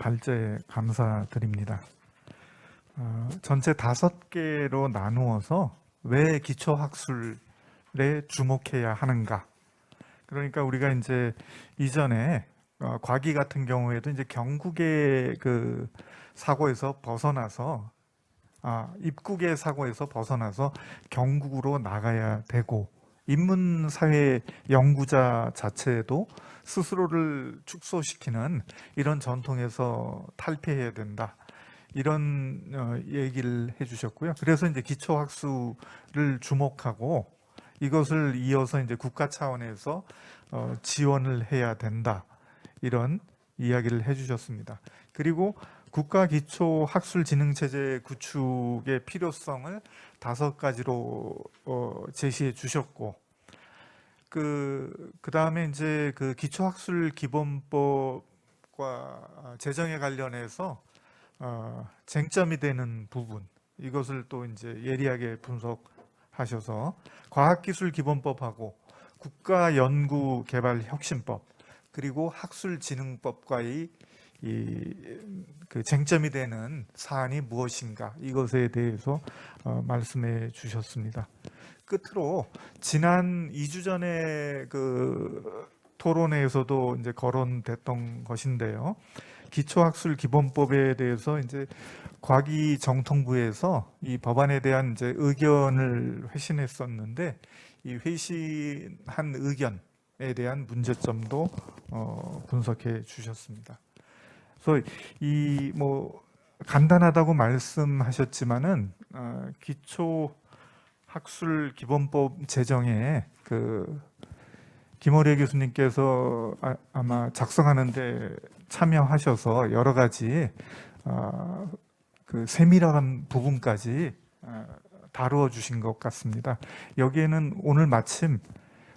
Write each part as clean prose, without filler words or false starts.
발제 감사드립니다. 전체 5개로 나누어서 왜 기초학술에 주목해야 하는가? 그러니까 우리가 이제 이전에 과기 같은 경우에도 이제 경국의 그 사고에서 벗어나서 입국의 사고에서 벗어나서 경국으로 나가야 되고, 인문사회 연구자 자체도 스스로를 축소시키는 이런 전통에서 탈피해야 된다, 이런 얘기를 해주셨고요. 그래서 이제 기초학술을 주목하고 이것을 이어서 이제 국가 차원에서 지원을 해야 된다, 이런 이야기를 해주셨습니다. 그리고 국가 기초 학술 지능 체제 구축의 필요성을 5가지로 제시해 주셨고, 그 다음에 이제 그 기초 학술 기본법과 제정에 관련해서 쟁점이 되는 부분, 이것을 또 이제 예리하게 분석하셔서 과학기술 기본법하고 국가연구개발혁신법 그리고 학술진흥법과의 그 쟁점이 되는 사안이 무엇인가, 이것에 대해서 말씀해 주셨습니다. 끝으로 지난 2주 전에 그 토론회에서도 이제 거론됐던 것인데요. 기초학술 기본법에 대해서 이제 과기정통부에서 이 법안에 대한 이제 의견을 회신했었는데, 이 회신한 의견에 대한 문제점도 분석해 주셨습니다. 그래서 이 뭐 간단하다고 말씀하셨지만은 기초 학술 기본법 제정에 그 김어래 교수님께서 아마 작성하는데 참여하셔서 여러 가지 그 세밀한 부분까지 다루어 주신 것 같습니다. 여기에는 오늘 마침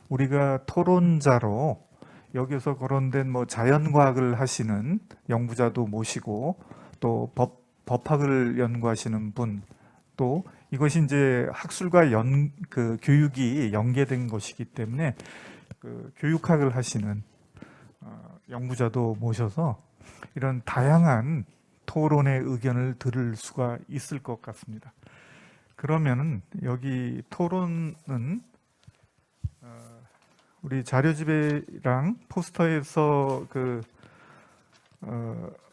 우리가 토론자로 여기서 거론된 뭐 자연과학을 하시는 연구자도 모시고, 또 법학을 연구하시는 분, 또 이것이 이제 학술과 그 교육이 연계된 것이기 때문에 그 교육학을 하시는 연구자도 모셔서 이런 다양한 토론의 의견을 들을 수가 있을 것 같습니다. 그러면은 여기 토론은 우리 자료집이랑 포스터에서 그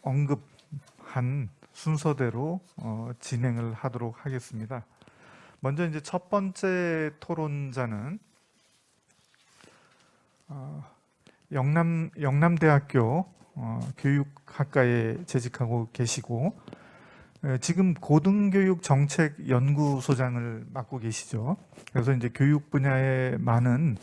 언급한 순서대로 진행을 하도록 하겠습니다. 먼저 이제 첫 번째 토론자는 영남대학교 교육학과에 재직하고 계시고 지금 고등교육정책연구소장을 맡고 계시죠. 그래서 이제 교육 분야에 많은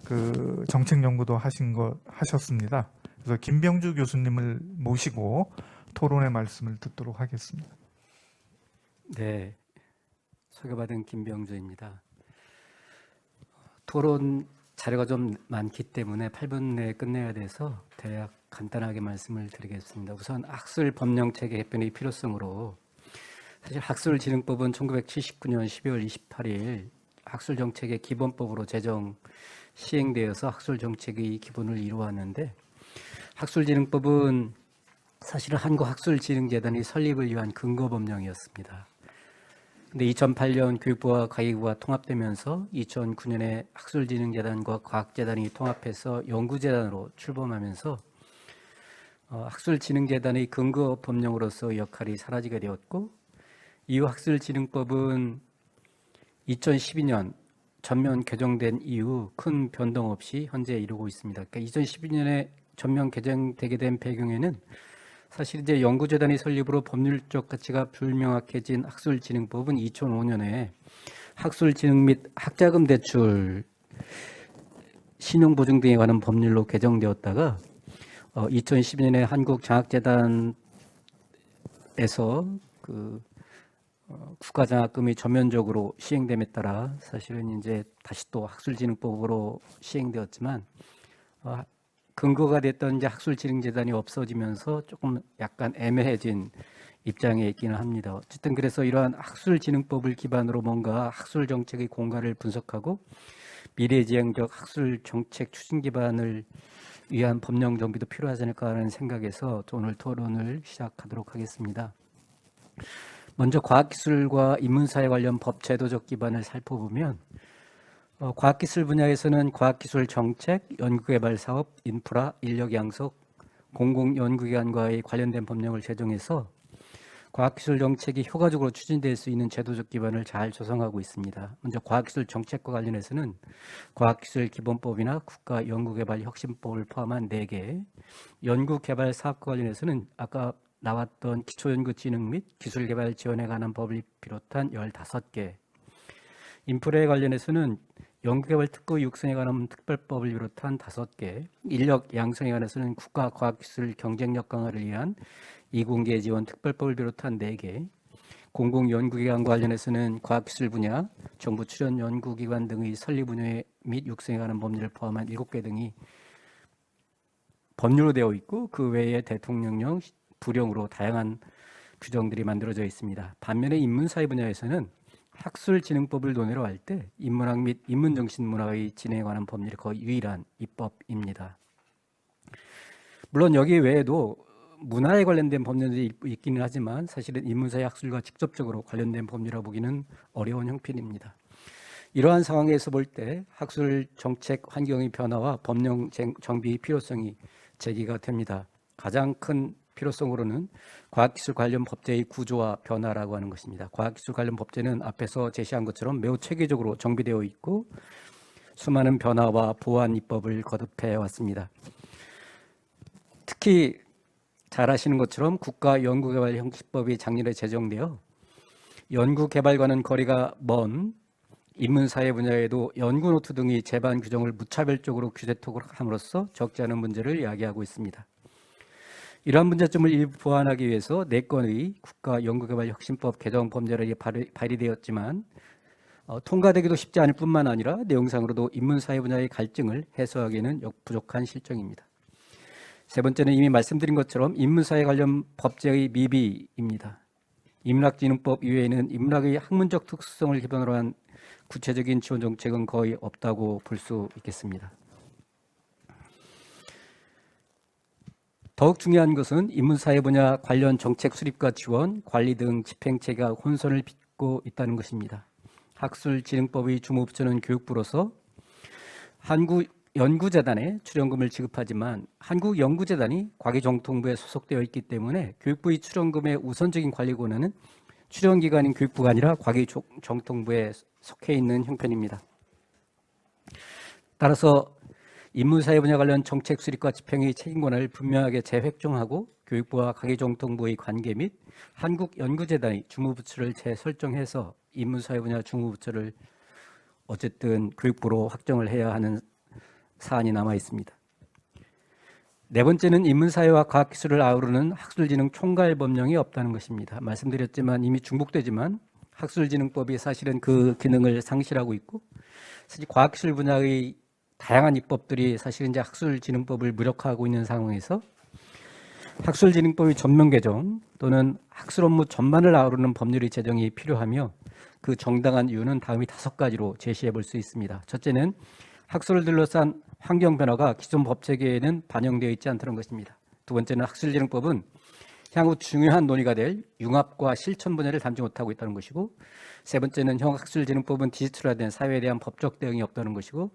그 정책 연구도 하셨습니다. 그래서 김병주 교수님을 모시고 토론의 말씀을 듣도록 하겠습니다. 네, 소개받은 김병주입니다. 토론 자료가 좀 많기 때문에 8분 내에 끝내야 돼서 대략 간단하게 말씀을 드리겠습니다. 우선 학술 법령체계 개편의 필요성으로, 사실 학술진흥법은 1979년 12월 28일 학술정책의 기본법으로 제정 시행되어서 학술정책의 기본을 이루었는데, 학술진흥법은 사실은 한국학술진흥재단의 설립을 위한 근거법령이었습니다. 근데 2008년 교육부와 과기부가 통합되면서 2009년에 학술진흥재단과 과학재단이 통합해서 연구재단으로 출범하면서 학술진흥재단의 근거법령으로서 역할이 사라지게 되었고, 이후 학술진흥법은 2012년 전면 개정된 이후 큰 변동 없이 현재 이루고 있습니다. 그러니까 2012년에 전면 개정되게 된 배경에는 사실 이제 연구재단의 설립으로 법률적 가치가 불명확해진 학술진흥법은 2005년에 학술진흥 및 학자금 대출, 신용보증 등에 관한 법률로 개정되었다가 2012년에 한국장학재단에서 그 국가장학금이 전면적으로 시행됨에 따라 사실은 이제 다시 또 학술진흥법으로 시행되었지만 근거가 됐던 이제 학술진흥재단이 없어지면서 조금 약간 애매해진 입장에 있기는 합니다. 어쨌든 그래서 이러한 학술진흥법을 기반으로 뭔가 학술정책의 공간을 분석하고 미래지향적 학술정책 추진 기반을 위한 법령 정비도 필요하지 않을까 하는 생각에서 오늘 토론을 시작하도록 하겠습니다. 먼저 과학기술과 인문사회 관련 법 제도적 기반을 살펴보면 과학기술 분야에서는 과학기술 정책, 연구개발 사업, 인프라, 인력 양속, 공공연구기관과의 관련된 법령을 제정해서 과학기술 정책이 효과적으로 추진될 수 있는 제도적 기반을 잘 조성하고 있습니다. 먼저 과학기술 정책과 관련해서는 과학기술 기본법이나 국가연구개발혁신법을 포함한 4개, 연구개발 사업과 관련해서는 아까 나왔던 기초연구진흥 및 기술개발 지원에 관한 법을 비롯한 15개, 인프라에 관련해서는 연구개발 특구 육성에 관한 특별법을 비롯한 5개, 인력 양성에 관해서는 국가과학기술 경쟁력 강화를 위한 이공계 지원 특별법을 비롯한 4개, 공공연구기관 관련해서는 과학기술 분야, 정부 출연 연구기관 등의 설립 운영 및 육성에 관한 법률을 포함한 7개 등이 법률로 되어 있고 그 외에 대통령령, 부령으로 다양한 규정들이 만들어져 있습니다. 반면에 인문사회 분야에서는 학술진흥법을 논의로 할 때 인문학 및 인문정신문화의 진행에 관한 법률이 거의 유일한 입법입니다. 물론 여기 외에도 문화에 관련된 법률이 있기는 하지만 사실은 인문사회 학술과 직접적으로 관련된 법률이라고 보기는 어려운 형편입니다. 이러한 상황에서 볼 때 학술 정책 환경의 변화와 법령 정비의 필요성이 제기가 됩니다. 가장 큰 필요성으로는 과학기술 관련 법제의 구조와 변화라고 하는 것입니다. 과학기술 관련 법제는 앞에서 제시한 것처럼 매우 체계적으로 정비되어 있고 수많은 변화와 보완 입법을 거듭해 왔습니다. 특히 잘 아시는 것처럼 국가연구개발혁신법이 작년에 제정되어 연구개발과는 거리가 먼 인문사회 분야에도 연구노트 등의 제반 규정을 무차별적으로 규제토록 함으로써 적지 않은 문제를 야기하고 있습니다. 이러한 문제점을 일부 보완하기 위해서 4건의 국가연구개발혁신법 개정 법률이 발의되었지만 통과되기도 쉽지 않을 뿐만 아니라 내용상으로도 인문사회 분야의 갈증을 해소하기에는 부족한 실정입니다. 세 번째는 이미 말씀드린 것처럼 인문사회 관련 법제의 미비입니다. 인문학진흥법 이외에는 인문학의 학문적 특수성을 기반으로 한 구체적인 지원 정책은 거의 없다고 볼 수 있겠습니다. 더욱 중요한 것은 인문사회 분야 관련 정책 수립과 지원, 관리 등 집행체계가 혼선을 빚고 있다는 것입니다. 학술진흥법의 주무부처는 교육부로서 한국연구재단에 출연금을 지급하지만 한국연구재단이 과기정통부에 소속되어 있기 때문에 교육부의 출연금의 우선적인 관리 권한은 출연기관인 교육부가 아니라 과기정통부에 속해 있는 형편입니다. 따라서 인문사회 분야 관련 정책 수립과 집행의 책임 권한을 분명하게 재획정하고 교육부와 과기정통부의 관계 및 한국연구재단의 주무부처를 재설정해서 인문사회 분야 주무부처를 어쨌든 교육부로 확정을 해야 하는 사안이 남아 있습니다. 네 번째는 인문사회와 과학기술을 아우르는 학술진흥 총괄 법령이 없다는 것입니다. 말씀드렸지만 이미 중복되지만 학술진흥법이 사실은 그 기능을 상실하고 있고 사실 과학기술 분야의 다양한 입법들이 사실 이제 학술진흥법을 무력화하고 있는 상황에서 학술진흥법의 전면 개정 또는 학술 업무 전반을 아우르는 법률의 제정이 필요하며 그 정당한 이유는 다음의 5가지로 제시해 볼 수 있습니다. 첫째는 학술을 둘러싼 환경 변화가 기존 법 체계에는 반영되어 있지 않다는 것입니다. 두 번째는 학술진흥법은 향후 중요한 논의가 될 융합과 실천 분야를 담지 못하고 있다는 것이고, 세 번째는 형 학술진흥법은 디지털화된 사회에 대한 법적 대응이 없다는 것이고,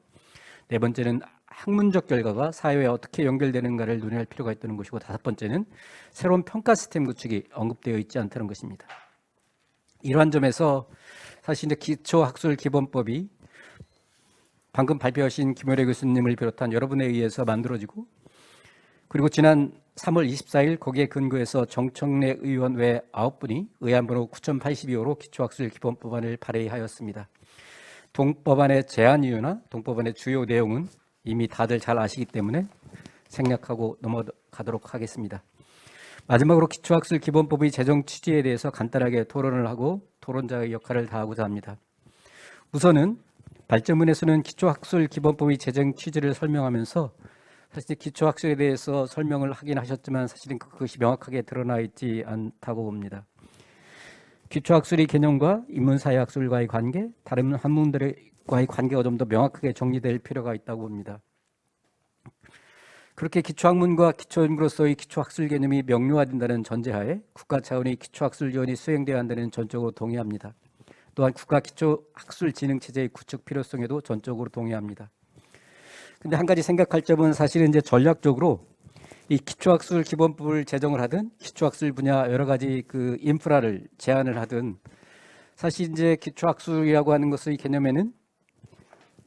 네 번째는 학문적 결과가 사회에 어떻게 연결되는가를 논의할 필요가 있다는 것이고, 다섯 번째는 새로운 평가 시스템 구축이 언급되어 있지 않다는 것입니다. 이러한 점에서 사실 이제 기초학술기본법이 방금 발표하신 김효래 교수님을 비롯한 여러분에 의해서 만들어지고, 그리고 지난 3월 24일 거기에 근거해서 정청래 의원 외 9분이 의안번호 9082호로 기초학술기본법안을 발의하였습니다. 동법안의 제안 이유나 동법안의 주요 내용은 이미 다들 잘 아시기 때문에 생략하고 넘어가도록 하겠습니다. 마지막으로 기초학술기본법의 제정 취지에 대해서 간단하게 토론을 하고 토론자의 역할을 다하고자 합니다. 우선은 발제문에서는 기초학술기본법의 제정 취지를 설명하면서 사실 기초학술에 대해서 설명을 하긴 하셨지만 사실은 그것이 명확하게 드러나 있지 않다고 봅니다. 기초학술의 개념과 인문사회학술과의 관계, 다른 학문들과의 관계가 좀 더 명확하게 정리될 필요가 있다고 봅니다. 그렇게 기초학문과 기초연구로서의 기초학술 개념이 명료화된다는 전제하에 국가 차원의 기초학술 지원이 수행돼야 한다는 전적으로 동의합니다. 또한 국가 기초학술 진흥 체제의 구축 필요성에도 전적으로 동의합니다. 근데 한 가지 생각할 점은 사실은 이제 전략적으로 이 기초학술 기본법을 제정을 하든 기초학술 분야 여러 가지 그 인프라를 제안을 하든 사실 이제 기초학술이라고 하는 것의 개념에는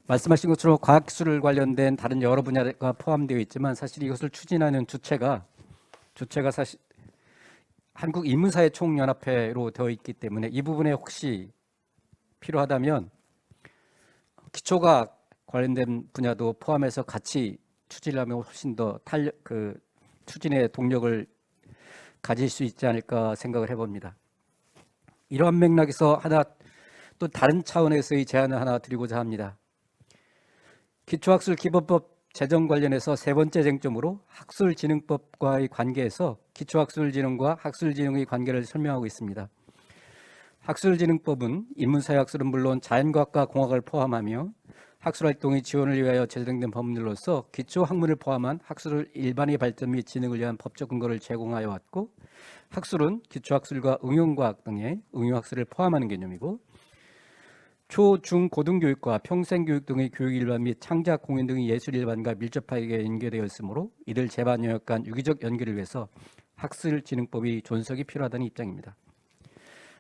말씀하신 것처럼 과학기술 관련된 다른 여러 분야가 포함되어 있지만 사실 이것을 추진하는 주체가 사실 한국인문사회총연합회로 되어 있기 때문에 이 부분에 혹시 필요하다면 기초과학 관련된 분야도 포함해서 같이 추진을 하면 훨씬 더 추진의 동력을 가질 수 있지 않을까 생각을 해봅니다. 이러한 맥락에서 하나 또 다른 차원에서의 제안을 하나 드리고자 합니다. 기초학술 기본법 제정 관련해서 세 번째 쟁점으로 학술진흥법과의 관계에서 기초학술진흥과 학술진흥의 관계를 설명하고 있습니다. 학술진흥법은 인문사회학술은 물론 자연과학과 공학을 포함하며 학술활동의 지원을 위하여 제정된 법률로서 기초학문을 포함한 학술의 일반의 발전 및 진흥을 위한 법적 근거를 제공하여 왔고 학술은 기초학술과 응용과학 등의 응용학술을 포함하는 개념이고 초, 중, 고등교육과 평생교육 등의 교육 일반 및 창작, 공연 등의 예술 일반과 밀접하게 연계되어 있으므로 이들 재반 영역 간 유기적 연계를 위해서 학술진흥법의 존속이 필요하다는 입장입니다.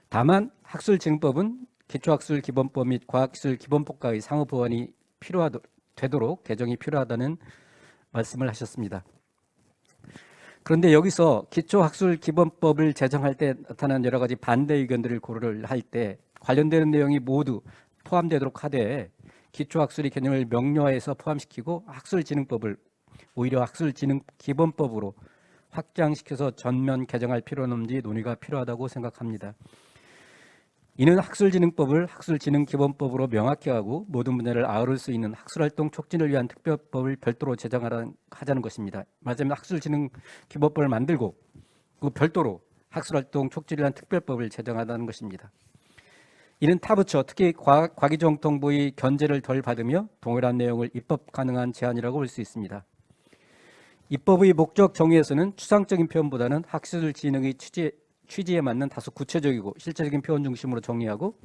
다만 학술진흥법은 기초학술 기본법 및 과학기술 기본법과의 상호 보완이 되도록 개정이 필요하다는 말씀을 하셨습니다. 그런데 여기서 기초학술 기본법을 제정할 때 나타난 여러 가지 반대 의견들을 고려를 할 때 관련되는 내용이 모두 포함되도록 하되 기초학술의 개념을 명료화해서 포함시키고 학술진흥법을 오히려 학술진흥기본법으로 확장시켜서 전면 개정할 필요는 없는지 논의가 필요하다고 생각합니다. 이는 학술진흥법을 학술진흥기본법으로 명확히 하고 모든 분야를 아우를 수 있는 학술활동 촉진을 위한 특별법을 별도로 제정하자는 것입니다. 말하자면 학술진흥기본법을 만들고 그 별도로 학술활동 촉진을 위한 특별법을 제정하자는 것입니다. 이는 타부처 특히 과기정통부의 견제를 덜 받으며 동일한 내용을 입법 가능한 제안이라고 볼 수 있습니다. 입법의 목적 정의에서는 추상적인 표현보다는 학술진흥의 취지에 맞는 다소 구체적이고 실제적인 표현 중심으로 정리하고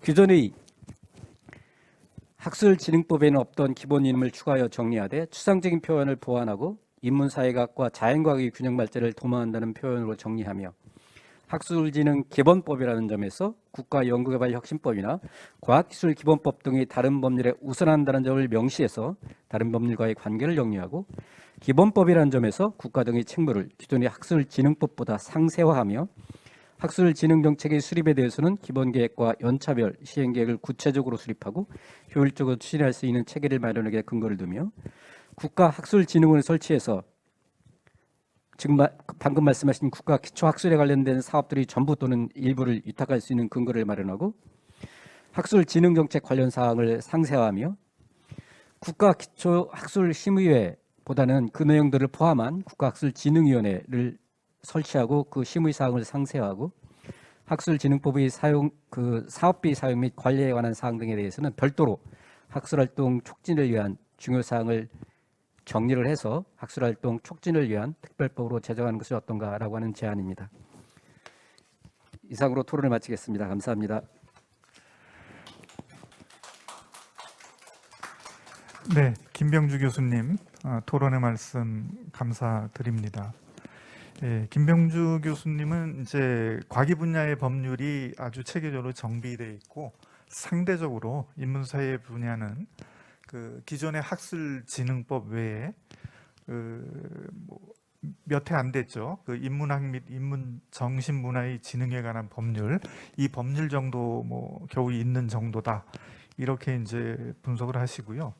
기존의 학술진흥법에는 없던 기본 이념을 추가하여 정리하되 추상적인 표현을 보완하고 인문사회학과 자연과학의 균형 발전을 도모한다는 표현으로 정리하며 학술진흥 기본법이라는 점에서 국가연구개발혁신법이나 과학기술기본법 등의 다른 법률에 우선한다는 점을 명시해서 다른 법률과의 관계를 정리하고 기본법이라는 점에서 국가 등의 책무를 기존의 학술진흥법보다 상세화하며 학술진흥정책의 수립에 대해서는 기본계획과 연차별 시행계획을 구체적으로 수립하고 효율적으로 추진할 수 있는 체계를 마련하게 근거를 두며 국가학술진흥원을 설치해서 지금 방금 말씀하신 국가 기초학술에 관련된 사업들이 전부 또는 일부를 위탁할 수 있는 근거를 마련하고 학술진흥정책 관련 사항을 상세화하며 국가 기초학술심의회보다는 그 내용들을 포함한 국가학술진흥위원회를 설치하고 그 심의 사항을 상세화하고 학술진흥법의 사업비 사용 및 관리에 관한 사항 등에 대해서는 별도로 학술활동 촉진을 위한 중요 사항을 정리를 해서 학술활동 촉진을 위한 특별법으로 제정하는 것이 어떤가라고 하는 제안입니다. 이상으로 토론을 마치겠습니다. 감사합니다. 네, 김병주 교수님 토론의 말씀 감사드립니다. 김병주 교수님은 이제 과기 분야의 법률이 아주 체계적으로 정비되어 있고 상대적으로 인문사회 분야는 그 기존의 학술진흥법 외에 몇 해 안 됐죠. 그 인문학 및 인문정신문화의 진흥에 관한 법률, 이 법률 정도 겨우 있는 정도다. 이렇게 이제 분석을 하시고요.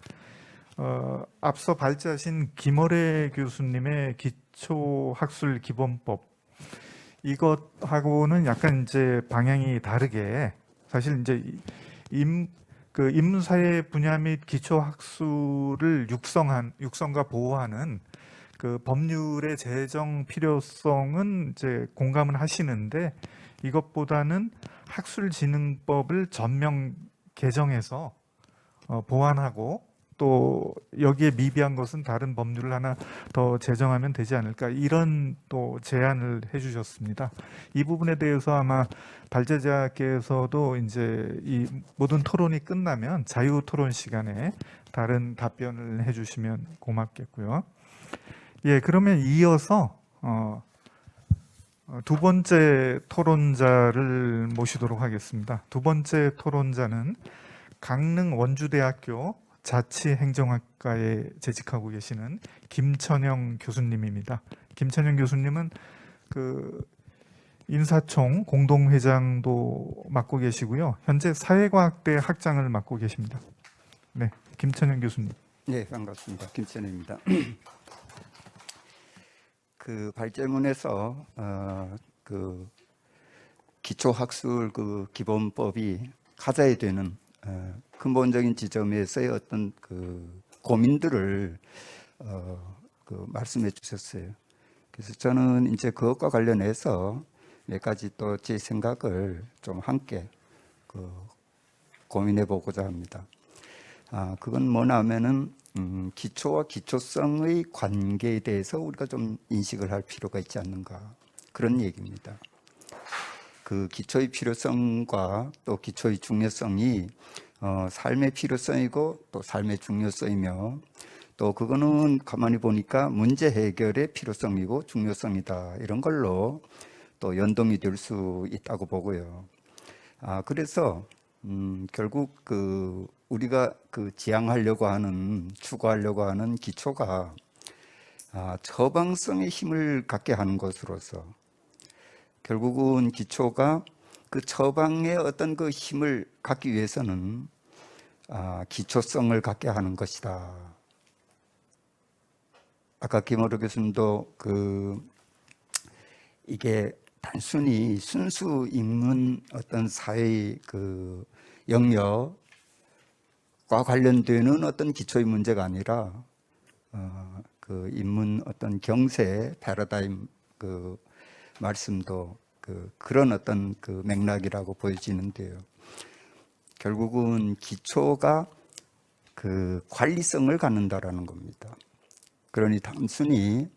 앞서 발제하신 김어래 교수님의 기초학술 기본법 이것하고는 약간 이제 방향이 다르게 사실 이제 인문사회 분야 및 기초학술을 육성과 보호하는 그 법률의 제정 필요성은 이제 공감은 하시는데 이것보다는 학술진흥법을 전면 개정해서 보완하고 또 여기에 미비한 것은 다른 법률을 하나 더 제정하면 되지 않을까, 이런 또 제안을 해주셨습니다. 이 부분에 대해서 아마 발제자께서도 이제 이 모든 토론이 끝나면 자유 토론 시간에 다른 답변을 해주시면 고맙겠고요. 예, 그러면 이어서 두 번째 토론자를 모시도록 하겠습니다. 두 번째 토론자는 강릉 원주대학교 자치행정학과에 재직하고 계시는 김천영 교수님입니다. 김천영 교수님은 그 인사총 공동회장도 맡고 계시고요. 현재 사회과학대 학장을 맡고 계십니다. 네, 김천영 교수님. 네, 반갑습니다. 김천혜입니다. 그 발제문에서 그 기초학술 그 기본법이 가져야 되는 근본적인 지점에서의 어떤 그 고민들을 그 말씀해 주셨어요. 그래서 저는 이제 그것과 관련해서 몇 가지 또 제 생각을 좀 함께 그 고민해 보고자 합니다. 그건 뭐냐면은 기초와 기초성의 관계에 대해서 우리가 좀 인식을 할 필요가 있지 않는가, 그런 얘기입니다. 그 기초의 필요성과 또 기초의 중요성이 삶의 필요성이고 또 삶의 중요성이며, 또 그거는 가만히 보니까 문제 해결의 필요성이고 중요성이다, 이런 걸로 또 연동이 될 수 있다고 보고요. 그래서 결국 그 우리가 그 지향하려고 하는, 추구하려고 하는 기초가 처방성의 힘을 갖게 하는 것으로서, 결국은 기초가 그 처방의 어떤 그 힘을 갖기 위해서는 기초성을 갖게 하는 것이다. 아까 김어로 교수님도 이게 단순히 순수 인문 어떤 사회의 그 영역과 관련되는 어떤 기초의 문제가 아니라 그 인문 어떤 경세 패러다임 그 말씀도 그런 어떤 그 맥락이라고 보여지는데요. 결국은 기초가 그 관리성을 갖는다라는 겁니다. 그러니 단순히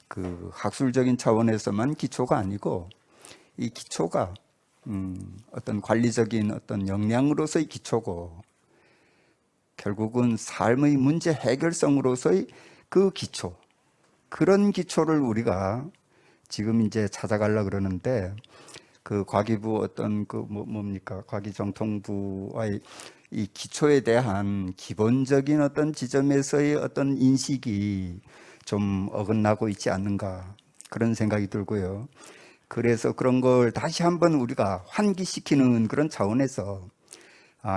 그 학술적인 차원에서만 기초가 아니고, 이 기초가 어떤 관리적인 어떤 역량으로서의 기초고, 결국은 삶의 문제 해결성으로서의 그 기초, 그런 기초를 우리가 지금 이제 찾아가려고 그러는데, 그 과기부 어떤 그 뭡니까 과기정통부와의 이 기초에 대한 기본적인 어떤 지점에서의 어떤 인식이 좀 어긋나고 있지 않는가, 그런 생각이 들고요. 그래서 그런 걸 다시 한번 우리가 환기시키는 그런 차원에서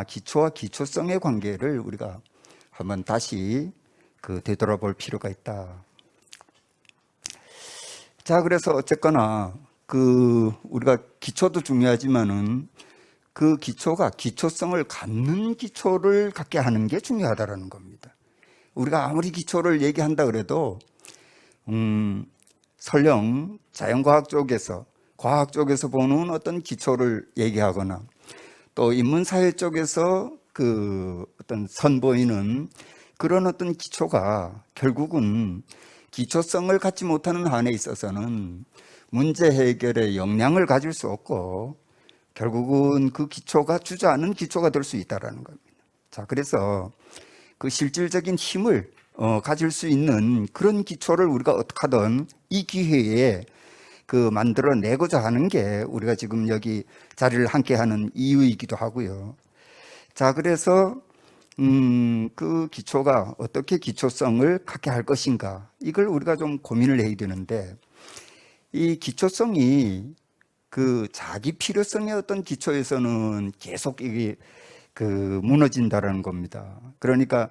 기초와 기초성의 관계를 우리가 한번 다시 되돌아볼 필요가 있다. 자, 그래서 어쨌거나 우리가 기초도 중요하지만은 그 기초가 기초성을 갖는 기초를 갖게 하는 게 중요하다라는 겁니다. 우리가 아무리 기초를 얘기한다 그래도 설령 자연과학 쪽에서, 과학 쪽에서 보는 어떤 기초를 얘기하거나, 또 인문사회 쪽에서 그 어떤 선보이는 그런 어떤 기초가 결국은 기초성을 갖지 못하는 한에 있어서는 문제 해결의 역량을 가질 수 없고, 결국은 그 기초가 주저하는 기초가 될 수 있다는 겁니다. 자, 그래서 그 실질적인 힘을 가질 수 있는 그런 기초를 우리가 어떻게 하든 이 기회에 만들어내고자 하는 게 우리가 지금 여기 자리를 함께 하는 이유이기도 하고요. 자, 그래서 그 기초가 어떻게 기초성을 갖게 할 것인가, 이걸 우리가 좀 고민을 해야 되는데, 이 기초성이 그 자기 필요성의 어떤 기초에서는 계속 이게 무너진다라는 겁니다. 그러니까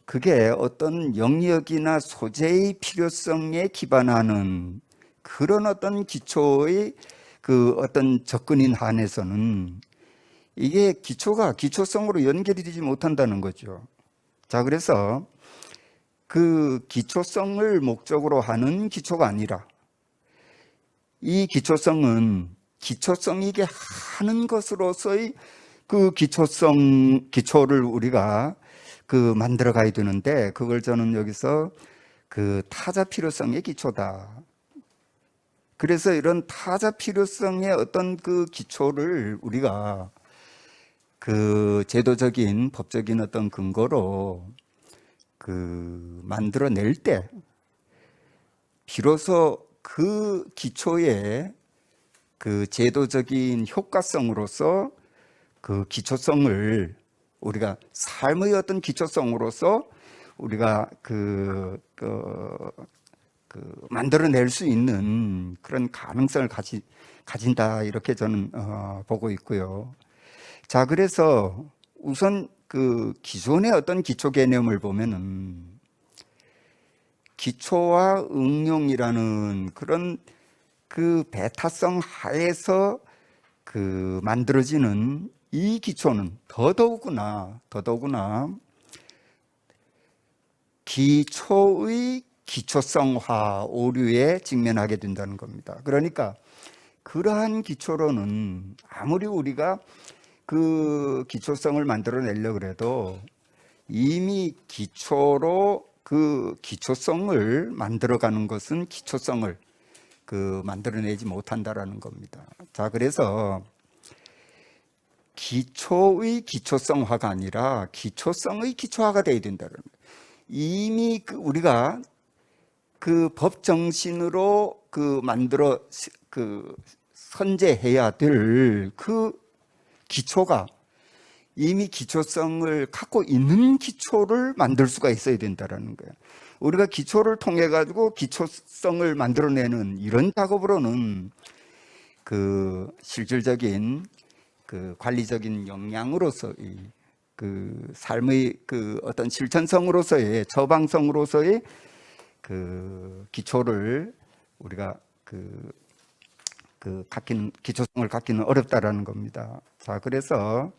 그게 어떤 영역이나 소재의 필요성에 기반하는 그런 어떤 기초의 그 어떤 접근인 한에서는 이게 기초가 기초성으로 연결이 되지 못한다는 거죠. 자, 그래서 그 기초성을 목적으로 하는 기초가 아니라, 이 기초성은 기초성이게 하는 것으로서의 그 기초를 우리가 그 만들어 가야 되는데 그걸 저는 여기서 그 타자 필요성의 기초다. 그래서 이런 타자 필요성의 어떤 그 기초를 우리가 그 제도적인 법적인 어떤 근거로 그 만들어낼 때 비로소 그 기초의 그 제도적인 효과성으로서 그 기초성을 우리가 삶의 어떤 기초성으로서 우리가 만들어낼 수 있는 그런 가능성을 가진다 이렇게 저는 보고 있고요. 자, 그래서 우선 그 기존의 어떤 기초 개념을 보면은 기초와 응용이라는 그런 그 배타성 하에서 그 만들어지는 이 기초는 더더구나 기초의 기초성화 오류에 직면하게 된다는 겁니다. 그러니까 그러한 기초로는 아무리 우리가 그 기초성을 만들어내려고 그래도 이미 기초로 그 기초성을 만들어가는 것은 기초성을 그 만들어내지 못한다라는 겁니다. 자, 그래서 기초의 기초성화가 아니라 기초성의 기초화가 되어야 된다는 거예요. 이미 우리가 그 법 정신으로 그 만들어 그 선제해야 될 그 기초가 이미 기초성을 갖고 있는 기초를 만들 수가 있어야 된다라는 거예요. 우리가 기초를 통해 가지고 기초성을 만들어내는 이런 작업으로는 그 실질적인 그 관리적인 역량으로서 그 삶의 그 어떤 실천성으로서의 처방성으로서의 그 기초를 우리가 기초성을 갖기는 어렵다라는 겁니다. 자, 그래서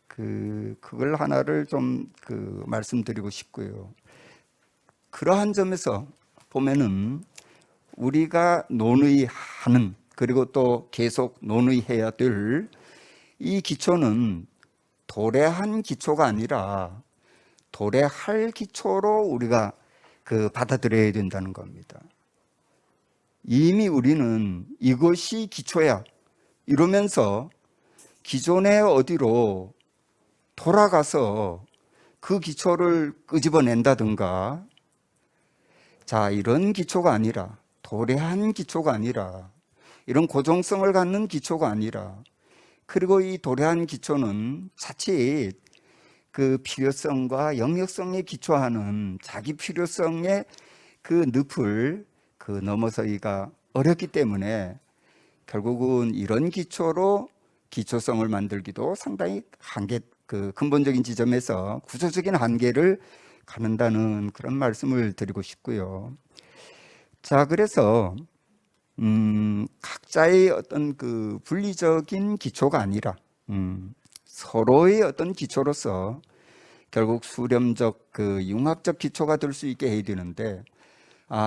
그걸 하나를 좀 말씀드리고 싶고요. 그러한 점에서 보면은 우리가 논의하는 그리고 또 계속 논의해야 될 이 기초는 도래한 기초가 아니라 도래할 기초로 우리가 받아들여야 된다는 겁니다. 이미 우리는 이것이 기초야 이러면서 기존의 어디로 돌아가서 그 기초를 끄집어낸다든가, 자, 이런 기초가 아니라, 도래한 기초가 아니라, 이런 고정성을 갖는 기초가 아니라, 그리고 이 도래한 기초는 자칫 그 필요성과 영역성에 기초하는 자기 필요성의 그 늪을 넘어서기가 어렵기 때문에 결국은 이런 기초로 기초성을 만들기도 상당히 근본적인 지점에서 구조적인 한계를 갖는다는 그런 말씀을 드리고 싶고요. 자, 그래서 각자의 어떤 그 분리적인 기초가 아니라 서로의 어떤 기초로서 결국 수렴적 융합적 기초가 될 수 있게 해야 되는데,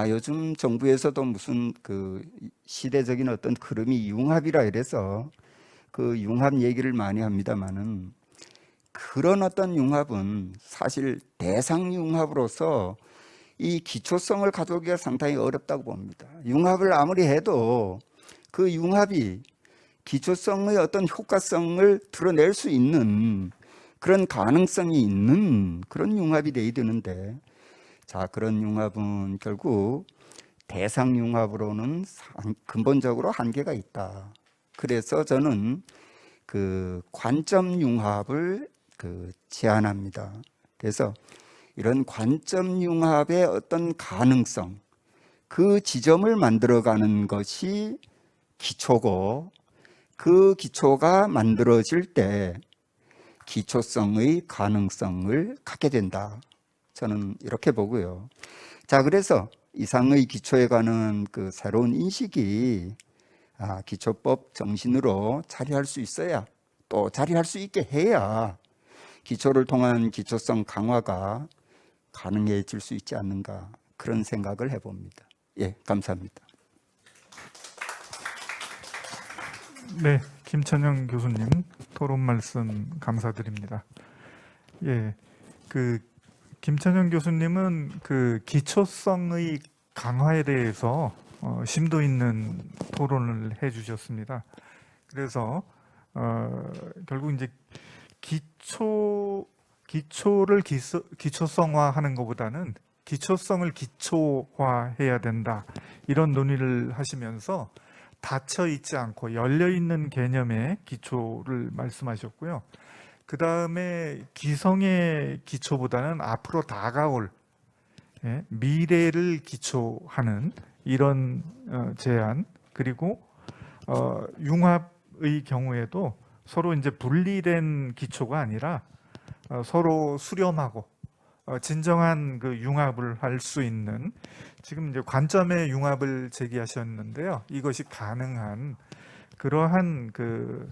요즘 정부에서도 무슨 시대적인 어떤 흐름이 융합이라 이래서 그 융합 얘기를 많이 합니다만은, 그런 어떤 융합은 사실 대상 융합으로서 이 기초성을 가져오기가 상당히 어렵다고 봅니다. 융합을 아무리 해도 그 융합이 기초성의 어떤 효과성을 드러낼 수 있는 그런 가능성이 있는 그런 융합이 돼야 되는데, 자, 그런 융합은 결국 대상 융합으로는 근본적으로 한계가 있다. 그래서 저는 관점 융합을 제안합니다. 그래서 이런 관점 융합의 어떤 가능성, 그 지점을 만들어가는 것이 기초고, 그 기초가 만들어질 때 기초성의 가능성을 갖게 된다. 저는 이렇게 보고요. 자, 그래서 이상의 기초에 관한 새로운 인식이 기초법 정신으로 자리할 수 있어야, 또 자리할 수 있게 해야 기초를 통한 기초성 강화가 가능해질 수 있지 않는가, 그런 생각을 해봅니다. 예, 감사합니다. 네, 김천영 교수님 토론 말씀 감사드립니다. 예, 그 김찬현 교수님은 그 기초성의 강화에 대해서 심도 있는 토론을 해주셨습니다. 그래서 결국 이제 기초를 기초성화하는 것보다는 기초성을 기초화해야 된다, 이런 논의를 하시면서 닫혀 있지 않고 열려 있는 개념의 기초를 말씀하셨고요. 그 다음에 기성의 기초보다는 앞으로 다가올 미래를 기초하는 이런 제안, 그리고 융합의 경우에도 서로 이제 분리된 기초가 아니라 서로 수렴하고 진정한 그 융합을 할 수 있는, 지금 이제 관점의 융합을 제기하셨는데요. 이것이 가능한 그러한 그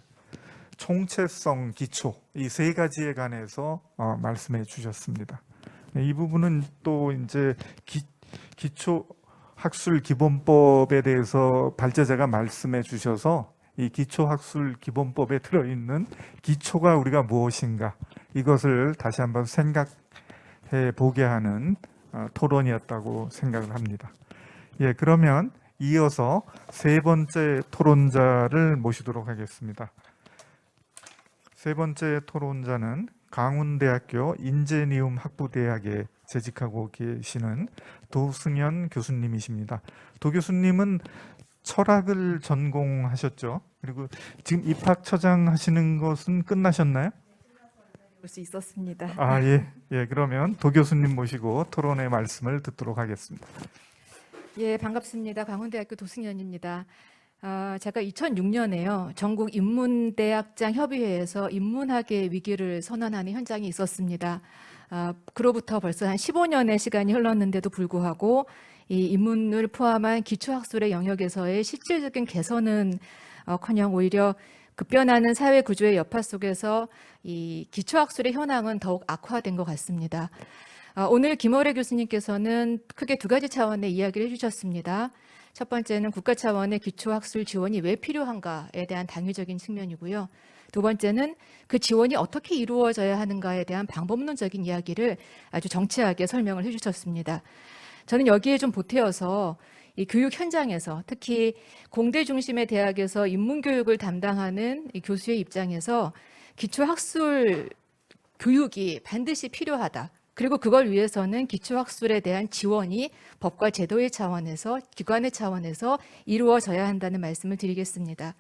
총체성 기초, 이 세 가지에 관해서 말씀해 주셨습니다. 이 부분은 또 이제 기초 학술 기본법에 대해서 발제자가 말씀해 주셔서 이 기초 학술 기본법에 들어 있는 기초가 우리가 무엇인가, 이것을 다시 한번 생각해 보게 하는 토론이었다고 생각을 합니다. 예, 그러면 이어서 세 번째 토론자를 모시도록 하겠습니다. 세 번째 토론자는 강원대학교 인제니움 학부대학에 재직하고 계시는 도승현 교수님이십니다. 도 교수님은 철학을 전공하셨죠? 그리고 지금 입학처장 하시는 것은 끝나셨나요? 볼 수 있었습니다. 예, 그러면 도 교수님 모시고 토론의 말씀을 듣도록 하겠습니다. 예, 반갑습니다. 강원대학교 도승현입니다. 제가 2006년에요. 전국 인문대학장 협의회에서 인문학의 위기를 선언하는 현장이 있었습니다. 그로부터 벌써 한 15년의 시간이 흘렀는데도 불구하고 이 인문을 포함한 기초학술의 영역에서의 실질적인 개선은 커녕 오히려 급변하는 사회 구조의 여파 속에서 이 기초학술의 현황은 더욱 악화된 것 같습니다. 오늘 김어래 교수님께서는 크게 두 가지 차원의 이야기를 해주셨습니다. 첫 번째는 국가 차원의 기초학술 지원이 왜 필요한가에 대한 당위적인 측면이고요. 두 번째는 그 지원이 어떻게 이루어져야 하는가에 대한 방법론적인 이야기를 아주 정치하게 설명을 해주셨습니다. 저는 여기에 좀 보태어서 이 교육 현장에서, 특히 공대 중심의 대학에서 인문교육을 담당하는 이 교수의 입장에서 기초학술 교육이 반드시 필요하다. 그리고 그걸 위해서는 기초학술에 대한 지원이 법과 제도의 차원에서, 기관의 차원에서 이루어져야 한다는 말씀을 드리겠습니다.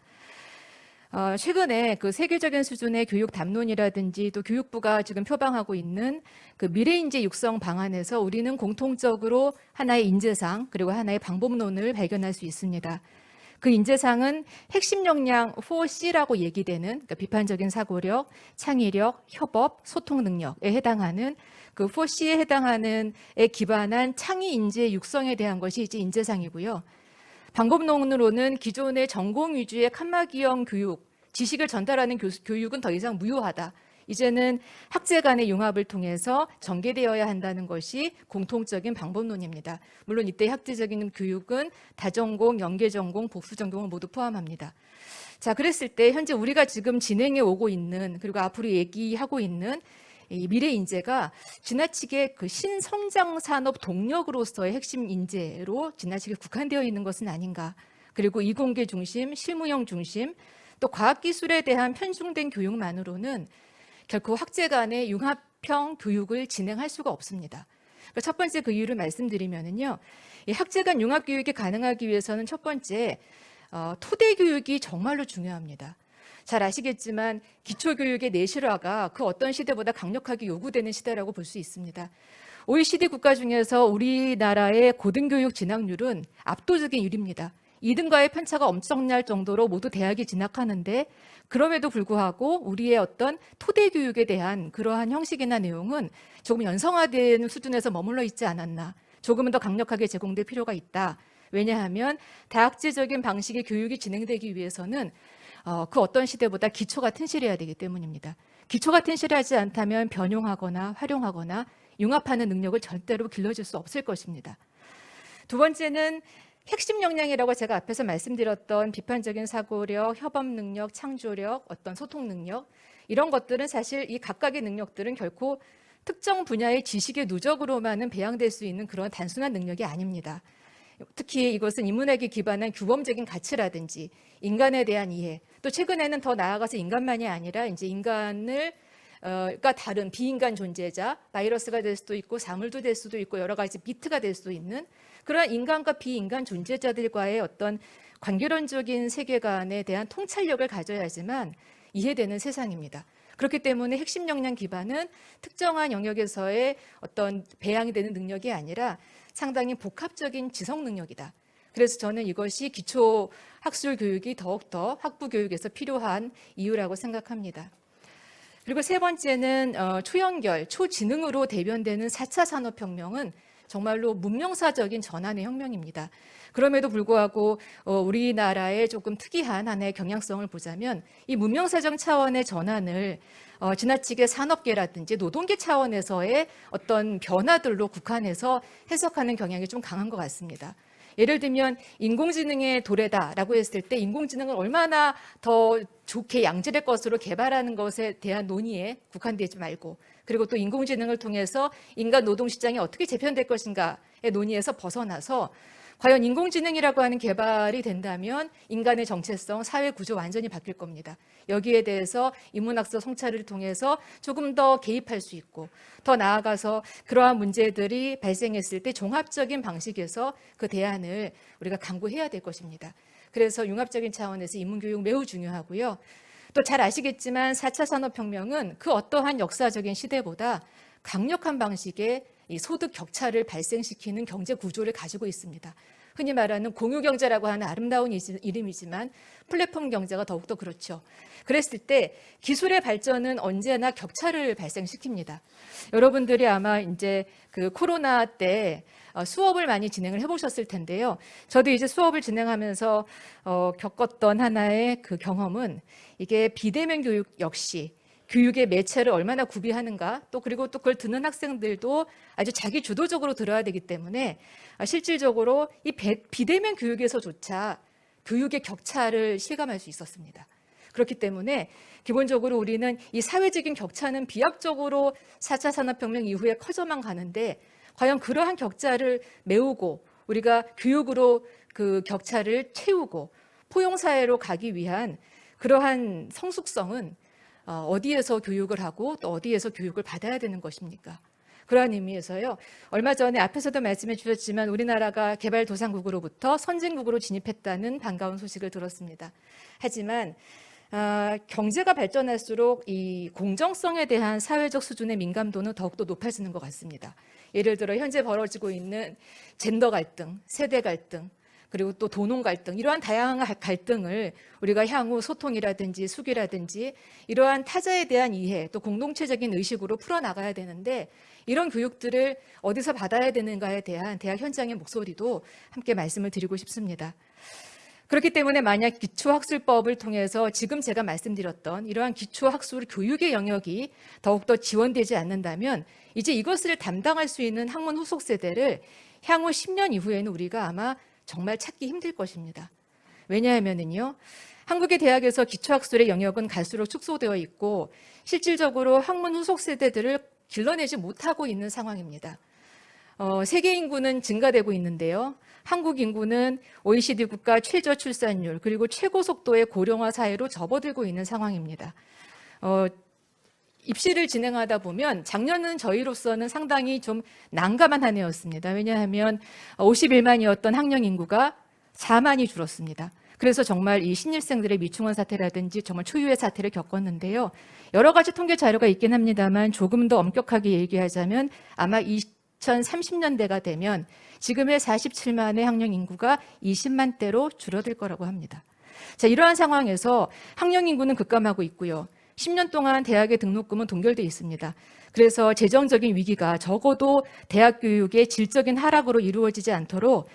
최근에 그 세계적인 수준의 교육 담론이라든지 또 교육부가 지금 표방하고 있는 그 미래인재 육성 방안에서 우리는 공통적으로 하나의 인재상 그리고 하나의 방법론을 발견할 수 있습니다. 그 인재상은 핵심 역량 4C라고 얘기되는, 그러니까 비판적인 사고력, 창의력, 협업, 소통 능력에 해당하는 그 4C에 해당하는 에 기반한 창의 인재 육성에 대한 것이 이제 인재상이고요. 방법론으로는 기존의 전공 위주의 칸막이형 교육, 지식을 전달하는 교육은 더 이상 무효하다. 이제는 학제 간의 융합을 통해서 전개되어야 한다는 것이 공통적인 방법론입니다. 물론 이때 학제적인 교육은 다전공, 연계전공, 복수전공을 모두 포함합니다. 자, 그랬을 때 현재 우리가 지금 진행해 오고 있는, 그리고 앞으로 얘기하고 있는 이 미래 인재가 지나치게 그 신성장 산업 동력으로서의 핵심 인재로 지나치게 국한되어 있는 것은 아닌가. 그리고 이공계 중심, 실무형 중심, 또 과학기술에 대한 편중된 교육만으로는 결코 학제 간의 융합형 교육을 진행할 수가 없습니다. 첫 번째 그 이유를 말씀드리면은요, 이 학제 간 융합 교육이 가능하기 위해서는 첫 번째 토대 교육이 정말로 중요합니다. 잘 아시겠지만 기초교육의 내실화가 그 어떤 시대보다 강력하게 요구되는 시대라고 볼 수 있습니다. OECD 국가 중에서 우리나라의 고등교육 진학률은 압도적인 1위입니다. 2등과의 편차가 엄청날 정도로 모두 대학에 진학하는데, 그럼에도 불구하고 우리의 어떤 토대 교육에 대한 그러한 형식이나 내용은 조금 연성화된 수준에서 머물러 있지 않았나, 조금은 더 강력하게 제공될 필요가 있다. 왜냐하면 다학제적인 방식의 교육이 진행되기 위해서는 그 어떤 시대보다 기초가 튼실해야 되기 때문입니다. 기초가 튼실하지 않다면 변용하거나 활용하거나 융합하는 능력을 절대로 길러줄 수 없을 것입니다. 두 번째는 핵심 역량이라고 제가 앞에서 말씀드렸던 비판적인 사고력, 협업 능력, 창조력, 어떤 소통 능력, 이런 것들은 사실 이 각각의 능력들은 결코 특정 분야의 지식의 누적으로만은 배양될 수 있는 그런 단순한 능력이 아닙니다. 특히 이것은 인문학에 기반한 규범적인 가치라든지 인간에 대한 이해, 또 최근에는 더 나아가서 인간만이 아니라 이제 인간을 가 다른 비인간 존재자, 바이러스가 될 수도 있고 사물도 될 수도 있고 여러 가지 비트가 될 수도 있는 그러한 인간과 비인간 존재자들과의 어떤 관계론적인 세계관에 대한 통찰력을 가져야지만 이해되는 세상입니다. 그렇기 때문에 핵심 역량 기반은 특정한 영역에서의 어떤 배양이 되는 능력이 아니라 상당히 복합적인 지성 능력이다. 그래서 저는 이것이 기초 학술 교육이 더욱더 학부 교육에서 필요한 이유라고 생각합니다. 그리고 세 번째는 초연결, 초지능으로 대변되는 4차 산업혁명은 정말로 문명사적인 전환의 혁명입니다. 그럼에도 불구하고 우리나라의 조금 특이한 하나의 경향성을 보자면 이 문명사적 차원의 전환을 지나치게 산업계라든지 노동계 차원에서의 어떤 변화들로 국한해서 해석하는 경향이 좀 강한 것 같습니다. 예를 들면 인공지능의 도래다라고 했을 때 인공지능을 얼마나 더 좋게 양질의 것으로 개발하는 것에 대한 논의에 국한되지 말고 그리고 또 인공지능을 통해서 인간 노동시장이 어떻게 재편될 것인가의 논의에서 벗어나서 과연 인공지능이라고 하는 개발이 된다면 인간의 정체성, 사회 구조 완전히 바뀔 겁니다. 여기에 대해서 인문학적 성찰을 통해서 조금 더 개입할 수 있고 더 나아가서 그러한 문제들이 발생했을 때 종합적인 방식에서 그 대안을 우리가 강구해야 될 것입니다. 그래서 융합적인 차원에서 인문교육 매우 중요하고요. 또 잘 아시겠지만 4차 산업혁명은 그 어떠한 역사적인 시대보다 강력한 방식의 이 소득 격차를 발생시키는 경제 구조를 가지고 있습니다. 흔히 말하는 공유경제라고 하는 아름다운 이름이지만 플랫폼 경제가 더욱더 그렇죠. 그랬을 때 기술의 발전은 언제나 격차를 발생시킵니다. 여러분들이 아마 이제 그 코로나 때 수업을 많이 진행을 해보셨을 텐데요. 저도 이제 수업을 진행하면서 겪었던 하나의 그 경험은 이게 비대면 교육 역시 교육의 매체를 얼마나 구비하는가 또 그리고 또 그걸 듣는 학생들도 아주 자기 주도적으로 들어야 되기 때문에 실질적으로 이 비대면 교육에서조차 교육의 격차를 실감할 수 있었습니다. 그렇기 때문에 기본적으로 우리는 이 사회적인 격차는 비약적으로 4차 산업혁명 이후에 커져만 가는데 과연 그러한 격차를 메우고 우리가 교육으로 그 격차를 채우고 포용사회로 가기 위한 그러한 성숙성은 어디에서 교육을 하고 또 어디에서 교육을 받아야 되는 것입니까? 그러한 의미에서요. 얼마 전에 앞에서도 말씀해 주셨지만 우리나라가 개발도상국으로부터 선진국으로 진입했다는 반가운 소식을 들었습니다. 하지만 경제가 발전할수록 이 공정성에 대한 사회적 수준의 민감도는 더욱더 높아지는 것 같습니다. 예를 들어 현재 벌어지고 있는 젠더 갈등, 세대 갈등, 그리고 또 도농 갈등, 이러한 다양한 갈등을 우리가 향후 소통이라든지 수기라든지 이러한 타자에 대한 이해, 또 공동체적인 의식으로 풀어나가야 되는데 이런 교육들을 어디서 받아야 되는가에 대한 대학 현장의 목소리도 함께 말씀을 드리고 싶습니다. 그렇기 때문에 만약 기초학술법을 통해서 지금 제가 말씀드렸던 이러한 기초학술 교육의 영역이 더욱더 지원되지 않는다면 이제 이것을 담당할 수 있는 학문 후속 세대를 향후 10년 이후에는 우리가 아마 정말 찾기 힘들 것입니다. 왜냐하면요, 한국의 대학에서 기초학술의 영역은 갈수록 축소되어 있고 실질적으로 학문 후속 세대들을 길러내지 못하고 있는 상황입니다. 세계 인구는 증가되고 있는데요. 한국 인구는 OECD 국가 최저 출산율 그리고 최고 속도의 고령화 사회로 접어들고 있는 상황입니다. 입시를 진행하다 보면 작년은 저희로서는 상당히 좀 난감한 한 해였습니다. 왜냐하면 51만이었던 학령 인구가 4만이 줄었습니다. 그래서 정말 이 신입생들의 미충원 사태라든지 정말 초유의 사태를 겪었는데요. 여러 가지 통계 자료가 있긴 합니다만 조금 더 엄격하게 얘기하자면 아마 2030년대가 되면 지금의 47만의 학령 인구가 20만대로 줄어들 거라고 합니다. 자, 이러한 상황에서 학령 인구는 급감하고 있고요. 10년 동안 대학의 등록금은 동결돼 있습니다. 그래서 재정적인 위기가 적어도 대학 교육의 질적인 하락으로 이루어지지 않도록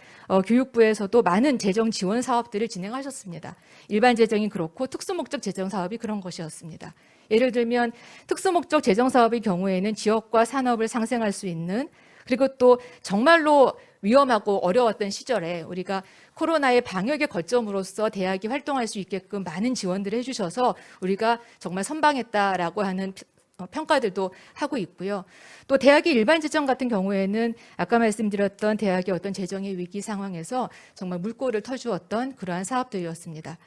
교육부에서도 많은 재정 지원 사업들을 진행하셨습니다. 일반 재정이 그렇고 특수목적 재정 사업이 그런 것이었습니다. 예를 들면 특수목적 재정 사업의 경우에는 지역과 산업을 상생할 수 있는 그리고 또 정말로 위험하고 어려웠던 시절에 우리가 코로나의 방역의 거점으로서 대학이 활동할 수 있게끔 많은 지원들을 해주셔서 우리가 정말 선방했다라고 하는 평가들도 하고 있고요. 또 대학의 일반 재정 같은 경우에는 아까 말씀드렸던 대학의 어떤 재정의 위기 상황에서 정말 물꼬를 터주었던 그러한 사업들이었습니다.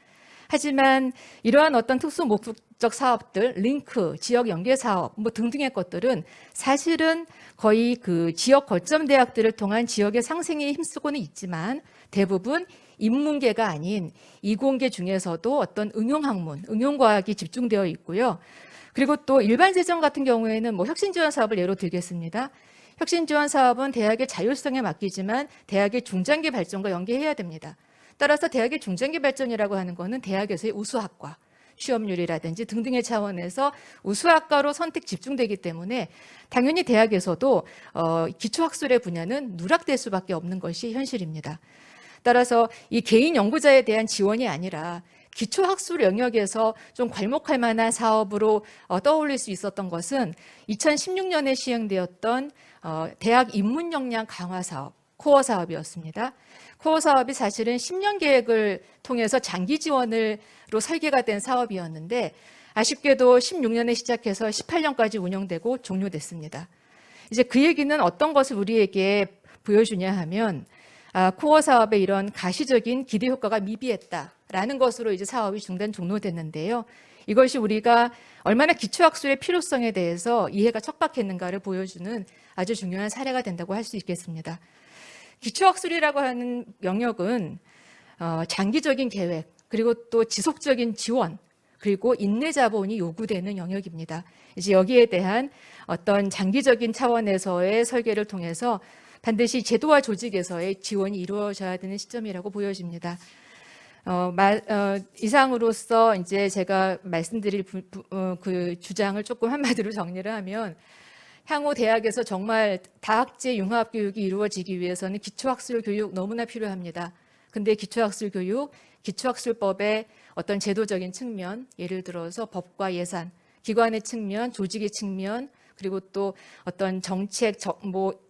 하지만 이러한 어떤 특수 목적 사업들, 링크, 지역 연계 사업 뭐 등등의 것들은 사실은 거의 그 지역 거점 대학들을 통한 지역의 상생에 힘쓰고는 있지만 대부분 인문계가 아닌 이공계 중에서도 어떤 응용학문, 응용과학이 집중되어 있고요. 그리고 또 일반 재정 같은 경우에는 뭐 혁신지원 사업을 예로 들겠습니다. 혁신지원 사업은 대학의 자율성에 맡기지만 대학의 중장기 발전과 연계해야 됩니다. 따라서 대학의 중장기 발전이라고 하는 것은 대학에서의 우수학과, 취업률이라든지 등등의 차원에서 우수학과로 선택 집중되기 때문에 당연히 대학에서도 기초학술의 분야는 누락될 수밖에 없는 것이 현실입니다. 따라서 이 개인 연구자에 대한 지원이 아니라 기초학술 영역에서 좀 괄목할 만한 사업으로 떠올릴 수 있었던 것은 2016년에 시행되었던 대학 입문 역량 강화 사업, 코어 사업이었습니다. 코어 사업이 사실은 10년 계획을 통해서 장기 지원으로 설계가 된 사업이었는데 아쉽게도 16년에 시작해서 18년까지 운영되고 종료됐습니다. 이제 그 얘기는 어떤 것을 우리에게 보여주냐 하면 코어 사업의 이런 가시적인 기대 효과가 미비했다라는 것으로 이제 사업이 중단 종료됐는데요. 이것이 우리가 얼마나 기초학술의 필요성에 대해서 이해가 척박했는가를 보여주는 아주 중요한 사례가 된다고 할 수 있겠습니다. 기초학술이라고 하는 영역은 장기적인 계획, 그리고 또 지속적인 지원, 그리고 인내 자본이 요구되는 영역입니다. 이제 여기에 대한 어떤 장기적인 차원에서의 설계를 통해서 반드시 제도와 조직에서의 지원이 이루어져야 되는 시점이라고 보여집니다. 이상으로서 이제 제가 말씀드릴 그 주장을 조금 한마디로 정리를 하면 향후 대학에서 정말 다학제 융합 교육이 이루어지기 위해서는 기초학술 교육 너무나 필요합니다. 근데 기초학술 교육, 기초학술법의 어떤 제도적인 측면, 예를 들어서 법과 예산, 기관의 측면, 조직의 측면, 그리고 또 어떤 정책,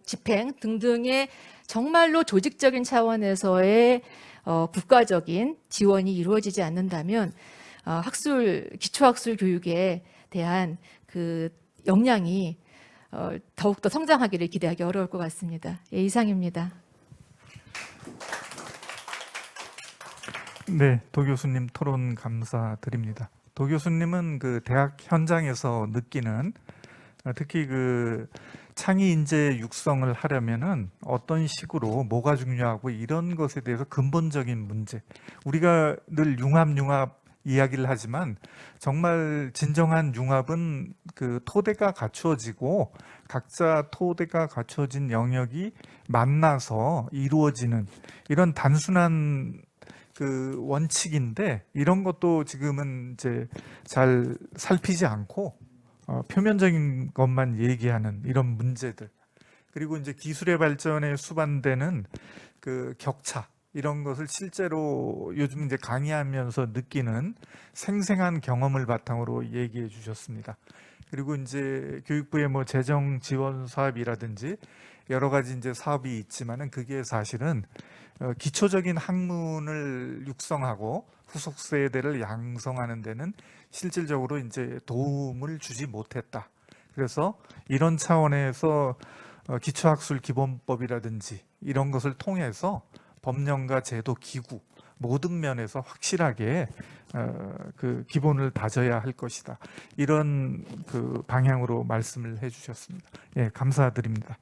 집행 등등의 정말로 조직적인 차원에서의 국가적인 지원이 이루어지지 않는다면 기초학술 교육에 대한 그 역량이 더욱더 성장하기를 기대하기 어려울 것 같습니다. 예, 이상입니다. 네, 도 교수님 토론 감사드립니다. 도 교수님은 그 대학 현장에서 느끼는 특히 그 창의 인재 육성을 하려면은 어떤 식으로 뭐가 중요하고 이런 것에 대해서 근본적인 문제, 우리가 늘 융합 이야기를 하지만 정말 진정한 융합은 그 토대가 갖추어지고 각자 토대가 갖추어진 영역이 만나서 이루어지는 이런 단순한 그 원칙인데, 이런 것도 지금은 이제 잘 살피지 않고 표면적인 것만 얘기하는 이런 문제들, 그리고 이제 기술의 발전에 수반되는 그 격차, 이런 것을 실제로 요즘 이제 강의하면서 느끼는 생생한 경험을 바탕으로 얘기해 주셨습니다. 그리고 이제 교육부의 뭐 재정 지원 사업이라든지 여러 가지 이제 사업이 있지만은 그게 사실은 기초적인 학문을 육성하고 후속 세대를 양성하는 데는 실질적으로 이제 도움을 주지 못했다. 그래서 이런 차원에서 기초학술 기본법이라든지 이런 것을 통해서 법령과 제도, 기구 모든 면에서 확실하게 그 기본을 다져야 할 것이다. 이런 그 방향으로 말씀을 해주셨습니다. 예, 감사드립니다.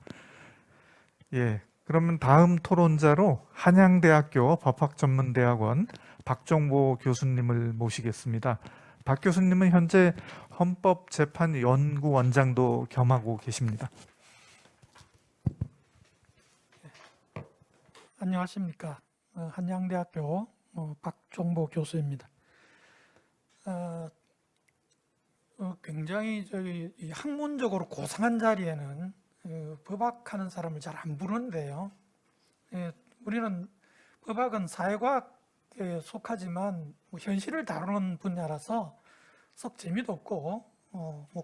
예, 그러면 다음 토론자로 한양대학교 법학전문대학원 박종보 교수님을 모시겠습니다. 박 교수님은 현재 헌법재판연구원장도 겸하고 계십니다. 안녕하십니까. 한양대학교 박종보 교수입니다. 굉장히 이 학문적으로 고상한 자리에는 법학하는 사람을 잘 안 부르는데요. 우리는 법학은 사회과학에 속하지만 현실을 다루는 분야라서 썩 재미도 없고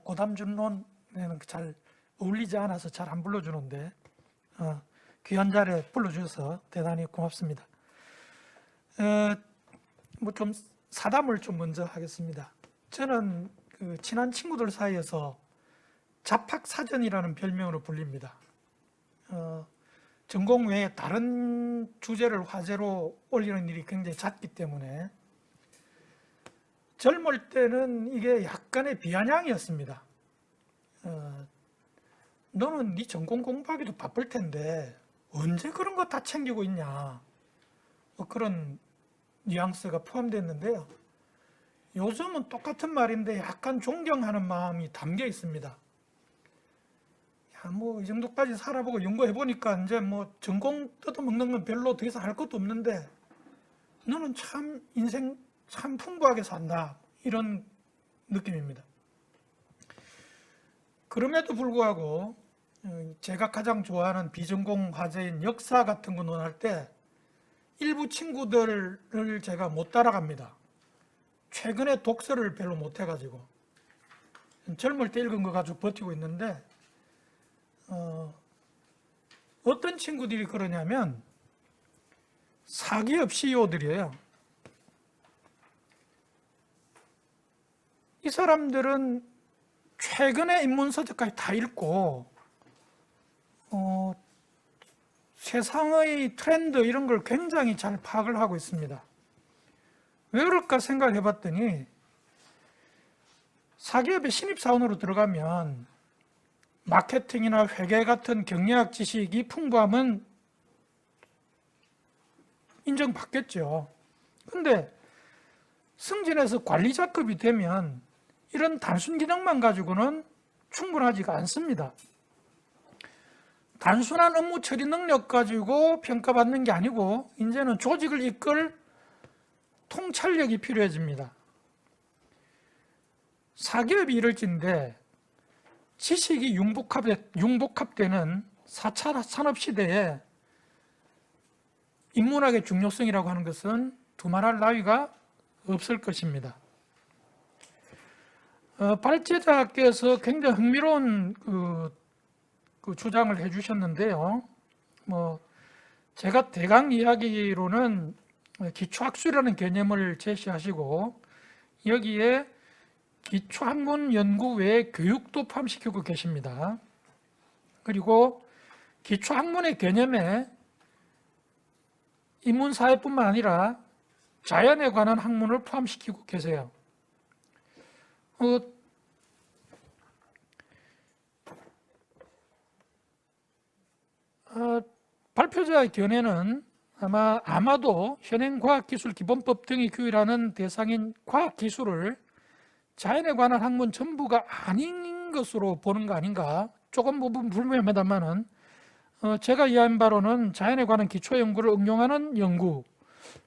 고담준론에는 잘 어울리지 않아서 잘 안 불러주는데 귀한 자리에 불러주셔서 대단히 고맙습니다. 좀 사담을 좀 먼저 하겠습니다. 저는 그 친한 친구들 사이에서 잡학사전이라는 별명으로 불립니다. 전공 외에 다른 주제를 화제로 올리는 일이 굉장히 잦기 때문에 젊을 때는 이게 약간의 비아냥이었습니다. 너는 네 전공 공부하기도 바쁠 텐데 언제 그런 거 다 챙기고 있냐, 뭐 그런 뉘앙스가 포함됐는데요. 요즘은 똑같은 말인데 약간 존경하는 마음이 담겨 있습니다. 야, 뭐 이 정도까지 살아보고 연구해 보니까 이제 뭐 전공 뜯어먹는 건 별로 더 이상 할 것도 없는데 너는 참 인생 참 풍부하게 산다, 이런 느낌입니다. 그럼에도 불구하고 제가 가장 좋아하는 비전공 과제인 역사 같은 거 논할 때 일부 친구들을 제가 못 따라갑니다. 최근에 독서를 별로 못 해가지고 젊을 때 읽은 거 가지고 버티고 있는데 어떤 친구들이 그러냐면 사기업 CEO들이에요. 이 사람들은 최근에 인문서적까지 다 읽고 세상의 트렌드 이런 걸 굉장히 잘 파악을 하고 있습니다. 왜 그럴까 생각해 봤더니 사기업의 신입사원으로 들어가면 마케팅이나 회계 같은 경영학 지식이 풍부하면 인정받겠죠. 근데 승진해서 관리자급이 되면 이런 단순 기능만 가지고는 충분하지가 않습니다. 단순한 업무 처리 능력 가지고 평가받는 게 아니고 이제는 조직을 이끌 통찰력이 필요해집니다. 사기업이 이럴진데 지식이 융복합되는 4차 산업시대에 인문학의 중요성이라고 하는 것은 두말할 나위가 없을 것입니다. 발제자께서 굉장히 흥미로운 그 주장을 해주셨는데요. 제가 대강 이야기로는 기초학술이라는 개념을 제시하시고 여기에 기초학문 연구 외에 교육도 포함시키고 계십니다. 그리고 기초학문의 개념에 인문사회뿐만 아니라 자연에 관한 학문을 포함시키고 계세요. 발표자의 견해는 아마도 현행과학기술기본법 등이 규율하는 대상인 과학기술을 자연에 관한 학문 전부가 아닌 것으로 보는 거 아닌가, 조금 부분 불명합니다만은 제가 이해한 바로는 자연에 관한 기초연구를 응용하는 연구,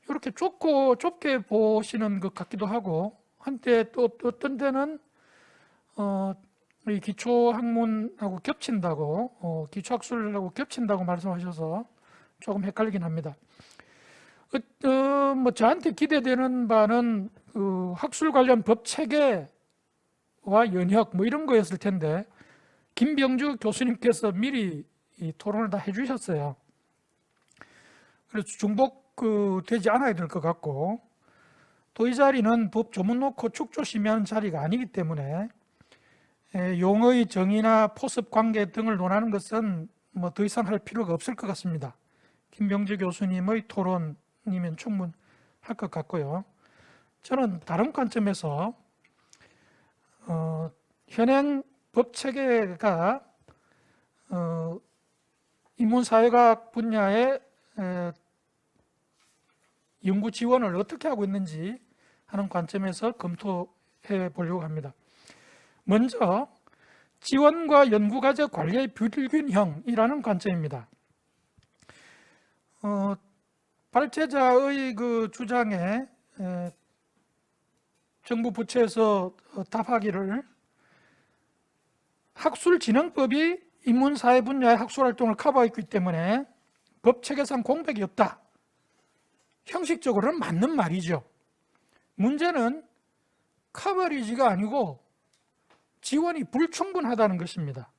이렇게 좁게 보시는 것 같기도 하고, 한때 또 어떤 데는 이 기초학문하고 겹친다고, 기초학술하고 겹친다고 말씀하셔서 조금 헷갈리긴 합니다. 저한테 기대되는 바는 그 학술 관련 법 체계와 연혁 이런 거였을 텐데 김병주 교수님께서 미리 이 토론을 다 해주셨어요. 그래서 중복되지 않아야 될 것 같고, 또 이 자리는 법 조문 놓고 축조심의하는 자리가 아니기 때문에 용어의 정의나 포섭 관계 등을 논하는 것은 더 이상 할 필요가 없을 것 같습니다. 김병주 교수님의 토론이면 충분할 것 같고요. 저는 다른 관점에서 현행 법 체계가 인문사회과학 분야의 연구 지원을 어떻게 하고 있는지 하는 관점에서 검토해 보려고 합니다. 먼저 지원과 연구과제 관리의 불균형이라는 관점입니다. 발제자의 그 주장에 정부 부처에서 답하기를 학술진흥법이 인문사회 분야의 학술활동을 커버했기 때문에 법체계상 공백이 없다. 형식적으로는 맞는 말이죠. 문제는 커버리지가 아니고 지원이 불충분하다는 것입니다.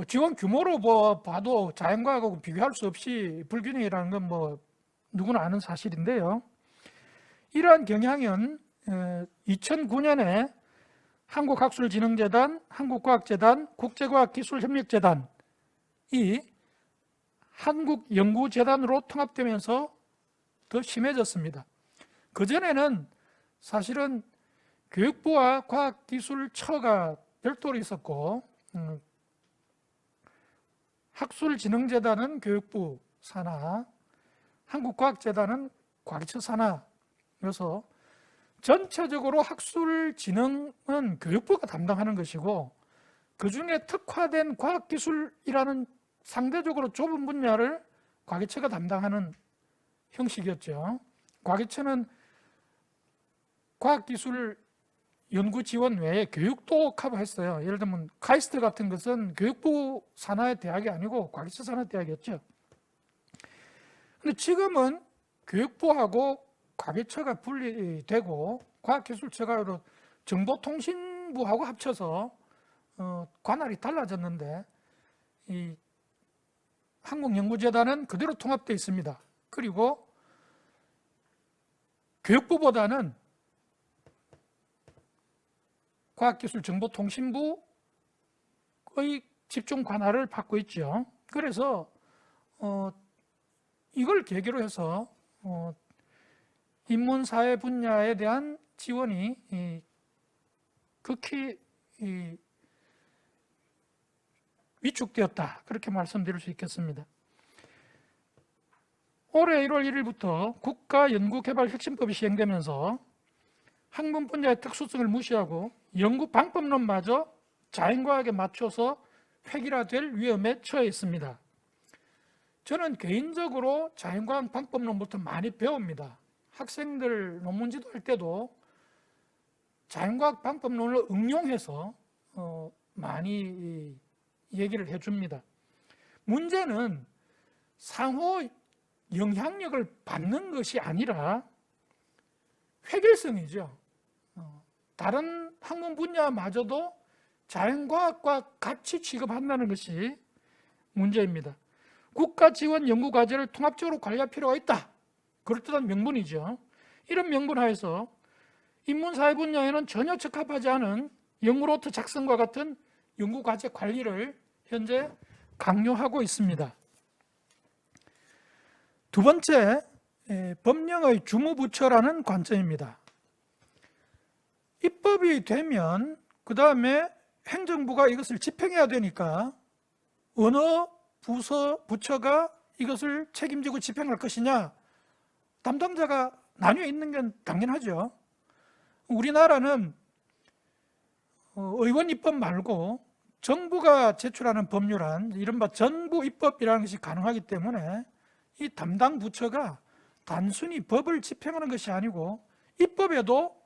지원 규모로 봐도 자연과학하고 비교할 수 없이 불균형이라는 건 누구나 아는 사실인데요. 이러한 경향은 2009년에 한국학술진흥재단, 한국과학재단, 국제과학기술협력재단이 한국연구재단으로 통합되면서 더 심해졌습니다. 그전에는 사실은 교육부와 과학기술처가 별도로 있었고 학술진흥재단은 교육부 산하, 한국과학재단은 과기처 산하여서 전체적으로 학술진흥은 교육부가 담당하는 것이고 그중에 특화된 과학기술이라는 상대적으로 좁은 분야를 과기처가 담당하는 형식이었죠. 과기처는 과학기술 연구 지원 외에 교육도 커버했어요. 예를 들면 카이스트 같은 것은 교육부 산하의 대학이 아니고 과기처 산하 대학이었죠. 근데 지금은 교육부하고 과기처가 분리되고 과학기술처가 정보통신부하고 합쳐서 관할이 달라졌는데 이 한국연구재단은 그대로 통합되어 있습니다. 그리고 교육부보다는 과학기술정보통신부의 집중 관할을 받고 있죠. 그래서 이걸 계기로 해서 인문사회 분야에 대한 지원이 극히 위축되었다. 그렇게 말씀드릴 수 있겠습니다. 올해 1월 1일부터 국가연구개발혁신법이 시행되면서 학문 분야의 특수성을 무시하고 연구 방법론마저 자연과학에 맞춰서 획일화될 위험에 처해 있습니다. 저는 개인적으로 자연과학 방법론부터 많이 배웁니다. 학생들 논문 지도할 때도 자연과학 방법론을 응용해서 많이 얘기를 해줍니다. 문제는 상호 영향력을 받는 것이 아니라 획일성이죠. 다른 학문 분야마저도 자연과학과 같이 취급한다는 것이 문제입니다. 국가 지원 연구 과제를 통합적으로 관리할 필요가 있다. 그럴듯한 명분이죠. 이런 명분 하에서 인문사회 분야에는 전혀 적합하지 않은 연구노트 작성과 같은 연구 과제 관리를 현재 강요하고 있습니다. 두 번째, 법령의 주무부처라는 관점입니다. 입법이 되면 그 다음에 행정부가 이것을 집행해야 되니까 어느 부처가 이것을 책임지고 집행할 것이냐 담당자가 나뉘어 있는 건 당연하죠. 우리나라는 의원 입법 말고 정부가 제출하는 법률안, 이른바 정부 입법이라는 것이 가능하기 때문에 이 담당 부처가 단순히 법을 집행하는 것이 아니고 입법에도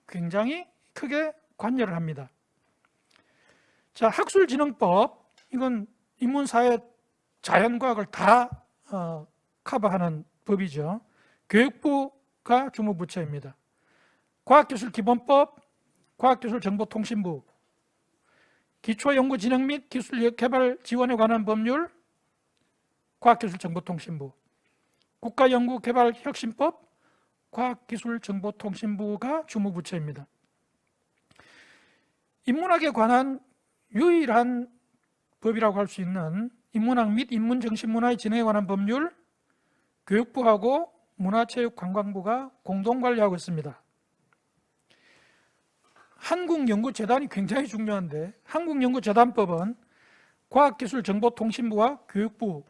굉장히 크게 관여를 합니다. 자, 학술진흥법, 이건 인문사회 자연과학을 다 커버하는 법이죠. 교육부가 주무부처입니다. 과학기술기본법, 과학기술정보통신부, 기초연구진흥 및 기술개발 지원에 관한 법률, 과학기술정보통신부, 국가연구개발혁신법, 과학기술정보통신부가 주무부처입니다. 인문학에 관한 유일한 법이라고 할 수 있는 인문학 및 인문정신문화의 진행에 관한 법률, 교육부하고 문화체육관광부가 공동관리하고 있습니다. 한국연구재단이 굉장히 중요한데 한국연구재단법은 과학기술정보통신부와 교육부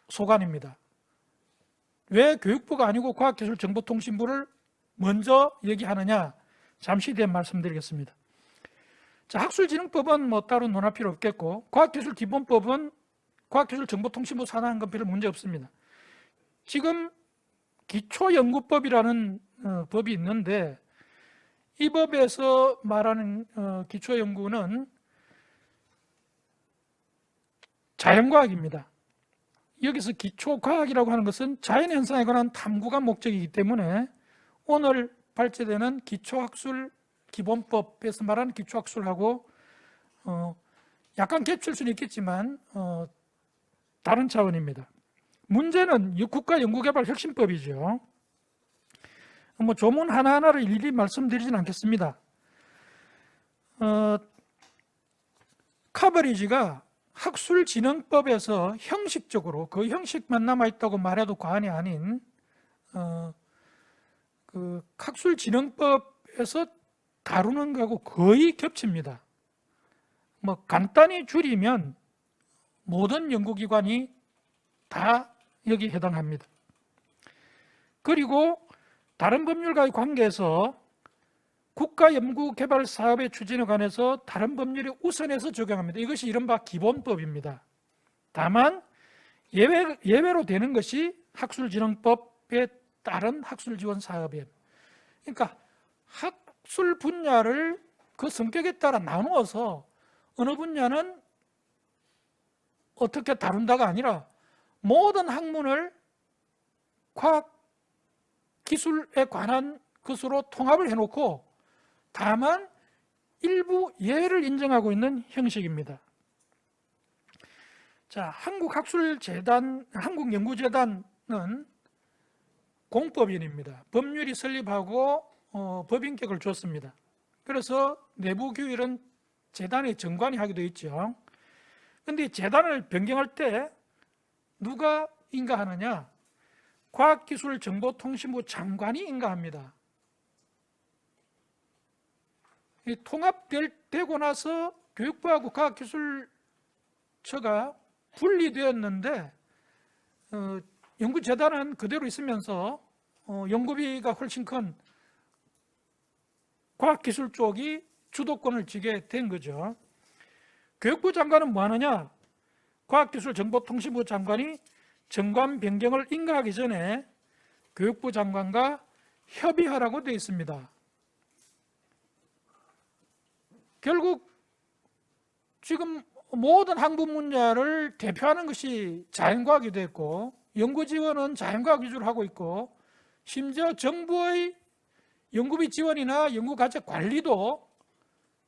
소관입니다. 왜 교육부가 아니고 과학기술정보통신부를 먼저 얘기하느냐, 잠시 뒤에 말씀드리겠습니다. 자, 학술진흥법은 뭐 따로 논할 필요 없겠고 과학기술기본법은 과학기술정보통신부 산하한 건 별 문제 없습니다. 지금 기초연구법이라는 법이 있는데 이 법에서 말하는 기초연구는 자연과학입니다. 여기서 기초과학이라고 하는 것은 자연현상에 관한 탐구가 목적이기 때문에 오늘 발제되는 기초학술 기본법에서 말하는 기초학술하고 약간 겹칠 수는 있겠지만 다른 차원입니다. 문제는 국가연구개발혁신법이죠. 뭐 조문 하나하나를 일일이 말씀드리진 않겠습니다. 카버리지가 학술진흥법에서 형식적으로 그 형식만 남아있다고 말해도 과언이 아닌 그 학술진흥법에서 다루는 거하고 거의 겹칩니다. 뭐 간단히 줄이면 모든 연구기관이 다 여기 해당합니다. 그리고 다른 법률과의 관계에서 국가연구개발사업의 추진에 관해서 다른 법률에 우선해서 적용합니다. 이것이 이른바 기본법입니다. 다만 예외로 되는 것이 학술진흥법에 따른 학술지원사업이에요. 그러니까 학술 분야를 그 성격에 따라 나누어서 어느 분야는 어떻게 다룬다가 아니라 모든 학문을 과학 기술에 관한 것으로 통합을 해놓고 다만 일부 예외를 인정하고 있는 형식입니다. 자, 한국연구재단은 공법인입니다. 법률이 설립하고 법인격을 줬습니다. 그래서 내부 규율은 재단의 정관이 하게 되어 있죠. 그런데 재단을 변경할 때 누가 인가하느냐? 과학기술정보통신부 장관이 인가합니다. 통합되고 나서 교육부하고 과학기술처가 분리되었는데 연구재단은 그대로 있으면서 연구비가 훨씬 큰 과학기술 쪽이 주도권을 쥐게 된 거죠. 교육부 장관은 뭐 하느냐? 과학기술정보통신부 장관이 정관 변경을 인가하기 전에 교육부 장관과 협의하라고 되어 있습니다. 결국 지금 모든 학문 분야를 대표하는 것이 자연과학이 됐고 연구지원은 자연과학 위주로 하고 있고 심지어 정부의 연구비 지원이나 연구과제 관리도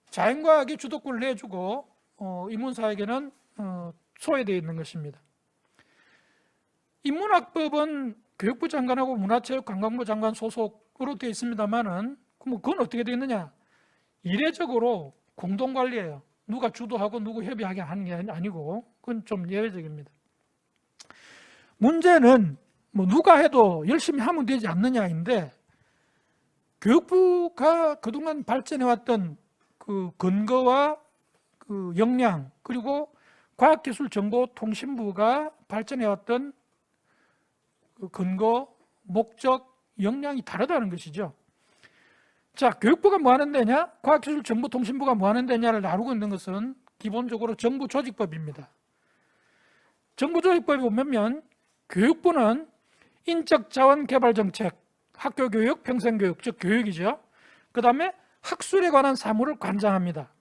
자연과학에 주도권을 내주고 인문사에게는 소외되어 있는 것입니다. 인문학법은 교육부 장관하고 문화체육관광부 장관 소속으로 되어 있습니다만은 그건 어떻게 되어 있느냐? 이례적으로 공동관리예요. 누가 주도하고 누구 협의하게 하는 게 아니고 그건 좀 예외적입니다. 문제는 뭐 누가 해도 열심히 하면 되지 않느냐인데 교육부가 그동안 발전해왔던 그 근거와 그 역량 그리고 과학기술정보통신부가 발전해왔던 그 근거, 목적, 역량이 다르다는 것이죠. 자, 교육부가 뭐 하는 데냐? 과학기술정보통신부가 뭐 하는 데냐를 다루고 있는 것은 기본적으로 정부조직법입니다. 정부조직법에 보면 교육부는 인적자원개발정책, 학교교육, 평생교육, 즉 교육이죠. 그 다음에 학술에 관한 사무를 관장합니다.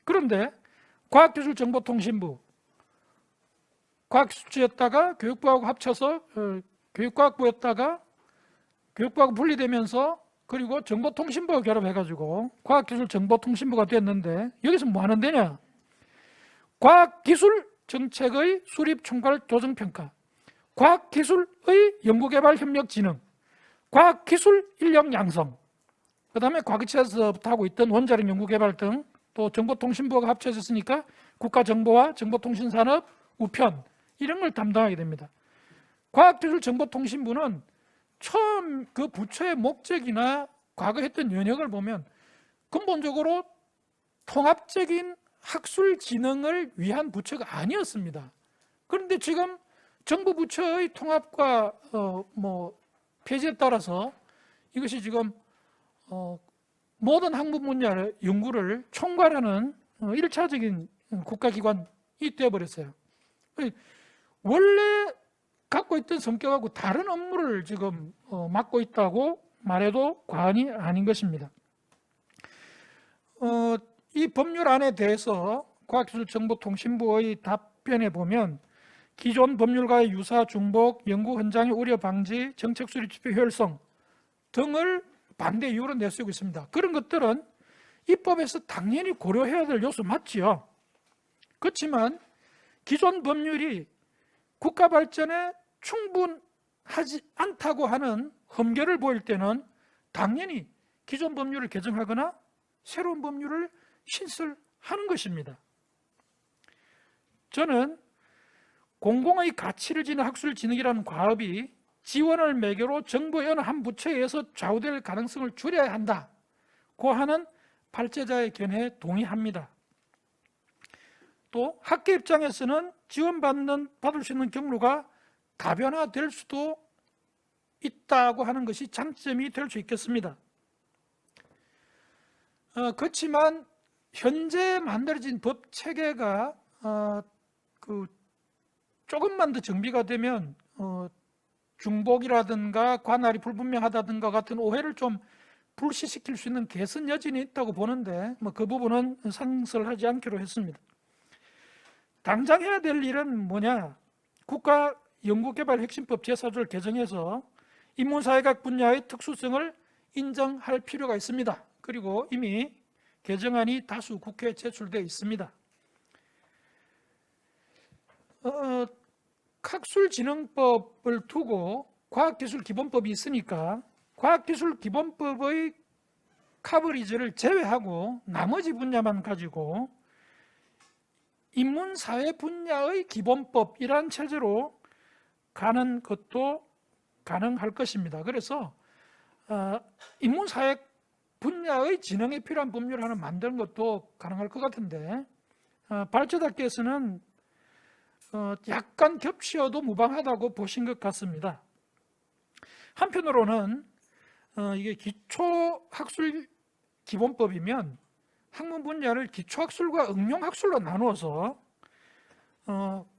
그런데 과학기술정보통신부, 과학기술처였다가 교육부하고 합쳐서 교육과학부였다가 교육부하고 분리되면서 그리고 정보통신부가 결합해가지고 과학기술정보통신부가 됐는데 여기서 뭐 하는 데냐? 과학기술 정책의 수립 총괄 조정평가, 과학기술의 연구개발협력진흥, 과학기술 인력 양성, 그 다음에 과기처에서부터 하고 있던 원자력 연구개발 등 또 정보통신부가 합쳐졌으니까 국가정보와 정보통신산업, 우편 이런 걸 담당하게 됩니다. 과학기술정보통신부는 처음 그 부처의 목적이나 과거 했던 연역을 보면 근본적으로 통합적인 학술 진흥을 위한 부처가 아니었습니다. 그런데 지금 정부 부처의 통합과 폐지에 따라서 이것이 지금 모든 학문 분야의 연구를 총괄하는 1차적인 국가기관이 되어버렸어요. 원래 갖고 있던 성격하고 다른 업무를 지금 맡고 있다고 말해도 과언이 아닌 것입니다. 이 법률안에 대해서 과학기술정보통신부의 답변에 보면 기존 법률과의 유사 중복, 연구 현장의 우려 방지, 정책 수립 집행 효율성 등을 반대 이유로 내세우고 있습니다. 그런 것들은 입법에서 당연히 고려해야 될 요소 맞지요. 그렇지만 기존 법률이 국가 발전에 충분하지 않다고 하는 흠결을 보일 때는 당연히 기존 법률을 개정하거나 새로운 법률을 신설하는 것입니다. 저는 공공의 가치를 지닌 학술진흥이라는 과업이 지원을 매개로 정부의 어느 한 부처에 의해서 좌우될 가능성을 줄여야 한다고 하는 발제자의 견해에 동의합니다. 또 학계 입장에서는 받을 수 있는 경로가 다변화될 수도 있다고 하는 것이 장점이 될 수 있겠습니다. 그렇지만 현재 만들어진 법 체계가 조금만 더 정비가 되면 중복이라든가 관할이 불분명하다든가 같은 오해를 좀 불시시킬 수 있는 개선 여진이 있다고 보는데 그 부분은 상설하지 않기로 했습니다. 당장 해야 될 일은 뭐냐? 국가연구개발혁신법 제4조를 개정해서 인문사회학 분야의 특수성을 인정할 필요가 있습니다. 그리고 이미 개정안이 다수 국회에 제출되어 있습니다. 학술진흥법을 두고 과학기술기본법이 있으니까 과학기술기본법의 커버리지를 제외하고 나머지 분야만 가지고 인문사회 분야의 기본법이란 체제로 가는 것도 가능할 것입니다. 그래서 인문사회 분야의 진흥에 필요한 법률을 하나 만드는 것도 가능할 것 같은데 발제자께서는 약간 겹치어도 무방하다고 보신 것 같습니다. 한편으로는 이게 기초학술기본법이면 학문 분야를 기초학술과 응용학술로 나누어서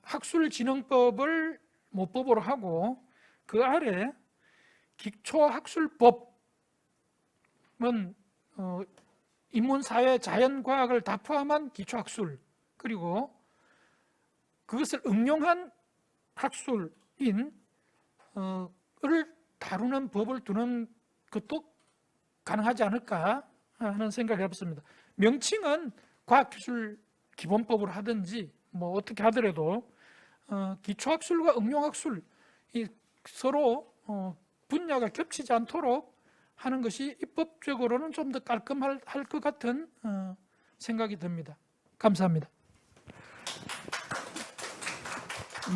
학술진흥법을 모법으로 하고 그 아래 기초학술법은 인문사회, 자연과학을 다 포함한 기초학술, 그리고 그것을 응용한 학술인 을 다루는 법을 두는 것도 가능하지 않을까 하는 생각을 해봤습니다. 명칭은 과학기술기본법으로 하든지 어떻게 하더라도 기초학술과 응용학술 서로 분야가 겹치지 않도록 하는 것이 입법적으로는 좀 더 깔끔할 것 같은 생각이 듭니다. 감사합니다.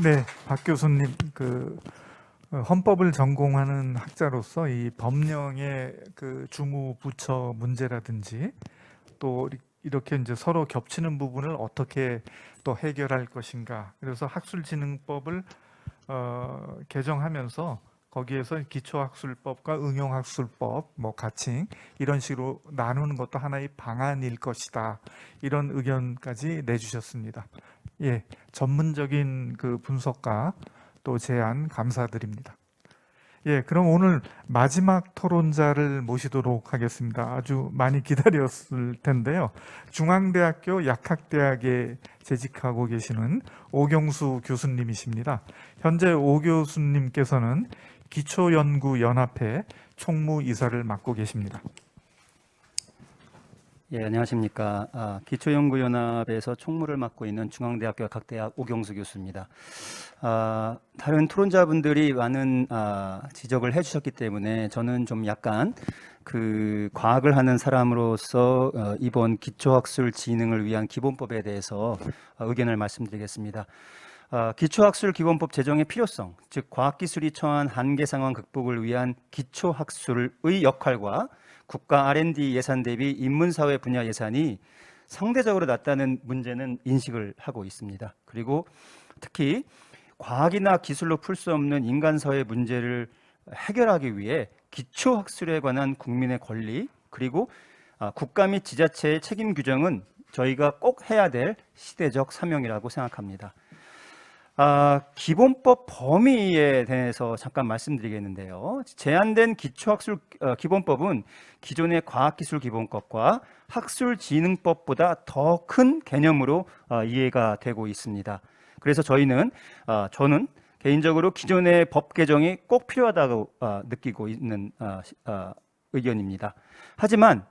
네, 박 교수님 헌법을 전공하는 학자로서 이 법령의 주무 부처 문제라든지 또 이렇게 이제 서로 겹치는 부분을 어떻게 또 해결할 것인가. 그래서 학술진흥법을 개정하면서 거기에서 기초학술법과 응용학술법, 가칭 이런 식으로 나누는 것도 하나의 방안일 것이다. 이런 의견까지 내주셨습니다. 예, 전문적인 분석과 또 제안 감사드립니다. 예, 그럼 오늘 마지막 토론자를 모시도록 하겠습니다. 아주 많이 기다렸을 텐데요. 중앙대학교 약학대학에 재직하고 계시는 오경수 교수님이십니다. 현재 오 교수님께서는 기초연구연합회 총무이사를 맡고 계십니다. 예, 안녕하십니까. 기초연구연합에서 총무를 맡고 있는 중앙대학교 약학대학 오경수 교수입니다. 다른 토론자분들이 많은 지적을 해주셨기 때문에 저는 좀 약간 과학을 하는 사람으로서 이번 기초학술 진흥을 위한 기본법에 대해서 의견을 말씀드리겠습니다. 기초학술 기본법 제정의 필요성, 즉 과학기술이 처한 한계 상황 극복을 위한 기초학술의 역할과 국가 R&D 예산 대비 인문사회 분야 예산이 상대적으로 낮다는 문제는 인식을 하고 있습니다. 그리고 특히 과학이나 기술로 풀 수 없는 인간사회 문제를 해결하기 위해 기초학술에 관한 국민의 권리, 그리고 국가 및 지자체의 책임 규정은 저희가 꼭 해야 될 시대적 사명이라고 생각합니다. 기본법 범위에 대해서 잠깐 말씀드리겠는데요. 제안된 기초학술 기본법은 기존의 과학기술기본법과 학술진흥법보다 더 큰 개념으로 이해가 되고 있습니다. 그래서 저는 개인적으로 기존의 법 개정이 꼭 필요하다고 느끼고 있는 의견입니다. 하지만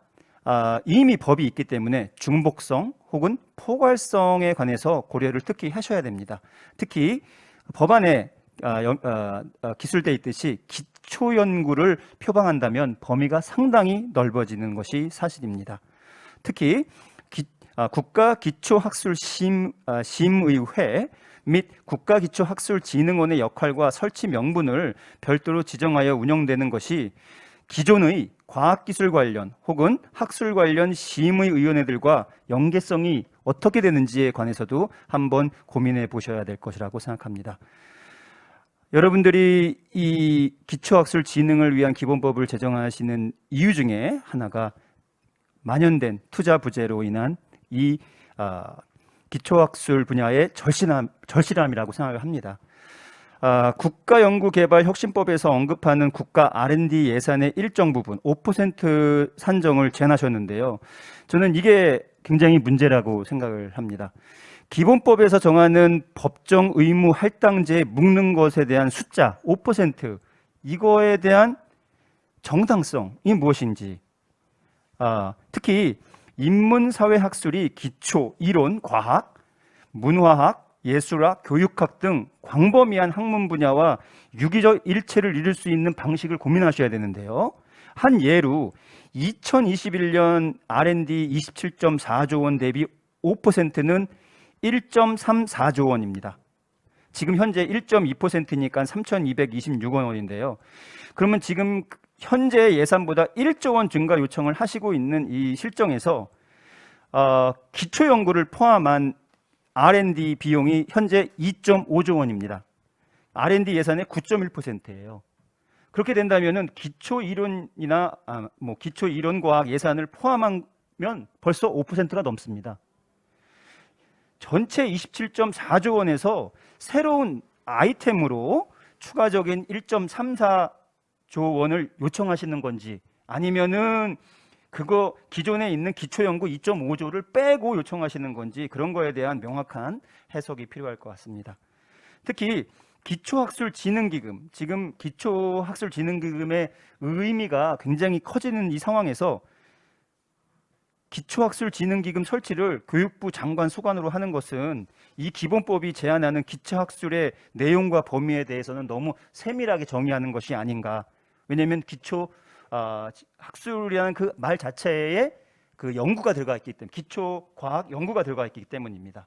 이미 법이 있기 때문에 중복성 혹은 포괄성에 관해서 고려를 특히 하셔야 됩니다. 특히 법안에 기술되어 있듯이 기초연구를 표방한다면 범위가 상당히 넓어지는 것이 사실입니다. 특히 국가기초학술심의회 및 국가기초학술진흥원의 역할과 설치 명분을 별도로 지정하여 운영되는 것이 기존의 과학기술 관련 혹은 학술 관련 심의위원회들과 연계성이 어떻게 되는지에 관해서도 한번 고민해 보셔야 될 것이라고 생각합니다. 여러분들이 이 기초학술 진흥을 위한 기본법을 제정하시는 이유 중에 하나가 만연된 투자 부재로 인한 이 기초학술 분야의 절실함이라고 생각을 합니다. 국가연구개발혁신법에서 언급하는 국가 R&D 예산의 일정 부분 5% 산정을 제안하셨는데요. 저는 이게 굉장히 문제라고 생각을 합니다. 기본법에서 정하는 법정 의무 할당제에 묶는 것에 대한 숫자 5% 이거에 대한 정당성이 무엇인지, 특히 인문사회학술이 기초, 이론, 과학, 문화학, 예술학, 교육학 등 광범위한 학문 분야와 유기적 일체를 이룰 수 있는 방식을 고민하셔야 되는데요. 한 예로 2021년 R&D 27.4조 원 대비 5%는 1.34조 원입니다. 지금 현재 1.2%니까 3,226억 원인데요. 그러면 지금 현재 예산보다 1조 원 증가 요청을 하시고 있는 이 실정에서 기초연구를 포함한 R&D 비용이 현재 2.5조 원입니다. R&D 예산의 9.1%예요. 그렇게 된다면은 기초 이론이나 기초 이론 과학 예산을 포함하면 벌써 5%가 넘습니다. 전체 27.4조 원에서 새로운 아이템으로 추가적인 1.34조 원을 요청하시는 건지, 아니면은 그거 기존에 있는 기초연구 2.5조를 빼고 요청하시는 건지, 그런 거에 대한 명확한 해석이 필요할 것 같습니다. 특히 기초학술진흥기금, 지금 기초학술진흥기금의 의미가 굉장히 커지는 이 상황에서 기초학술진흥기금 설치를 교육부 장관 소관으로 하는 것은 이 기본법이 제안하는 기초학술의 내용과 범위에 대해서는 너무 세밀하게 정의하는 것이 아닌가. 왜냐하면 학술이라는 그 말 자체에 그 연구가 들어가 있기 때문에, 기초과학 연구가 들어가 있기 때문입니다.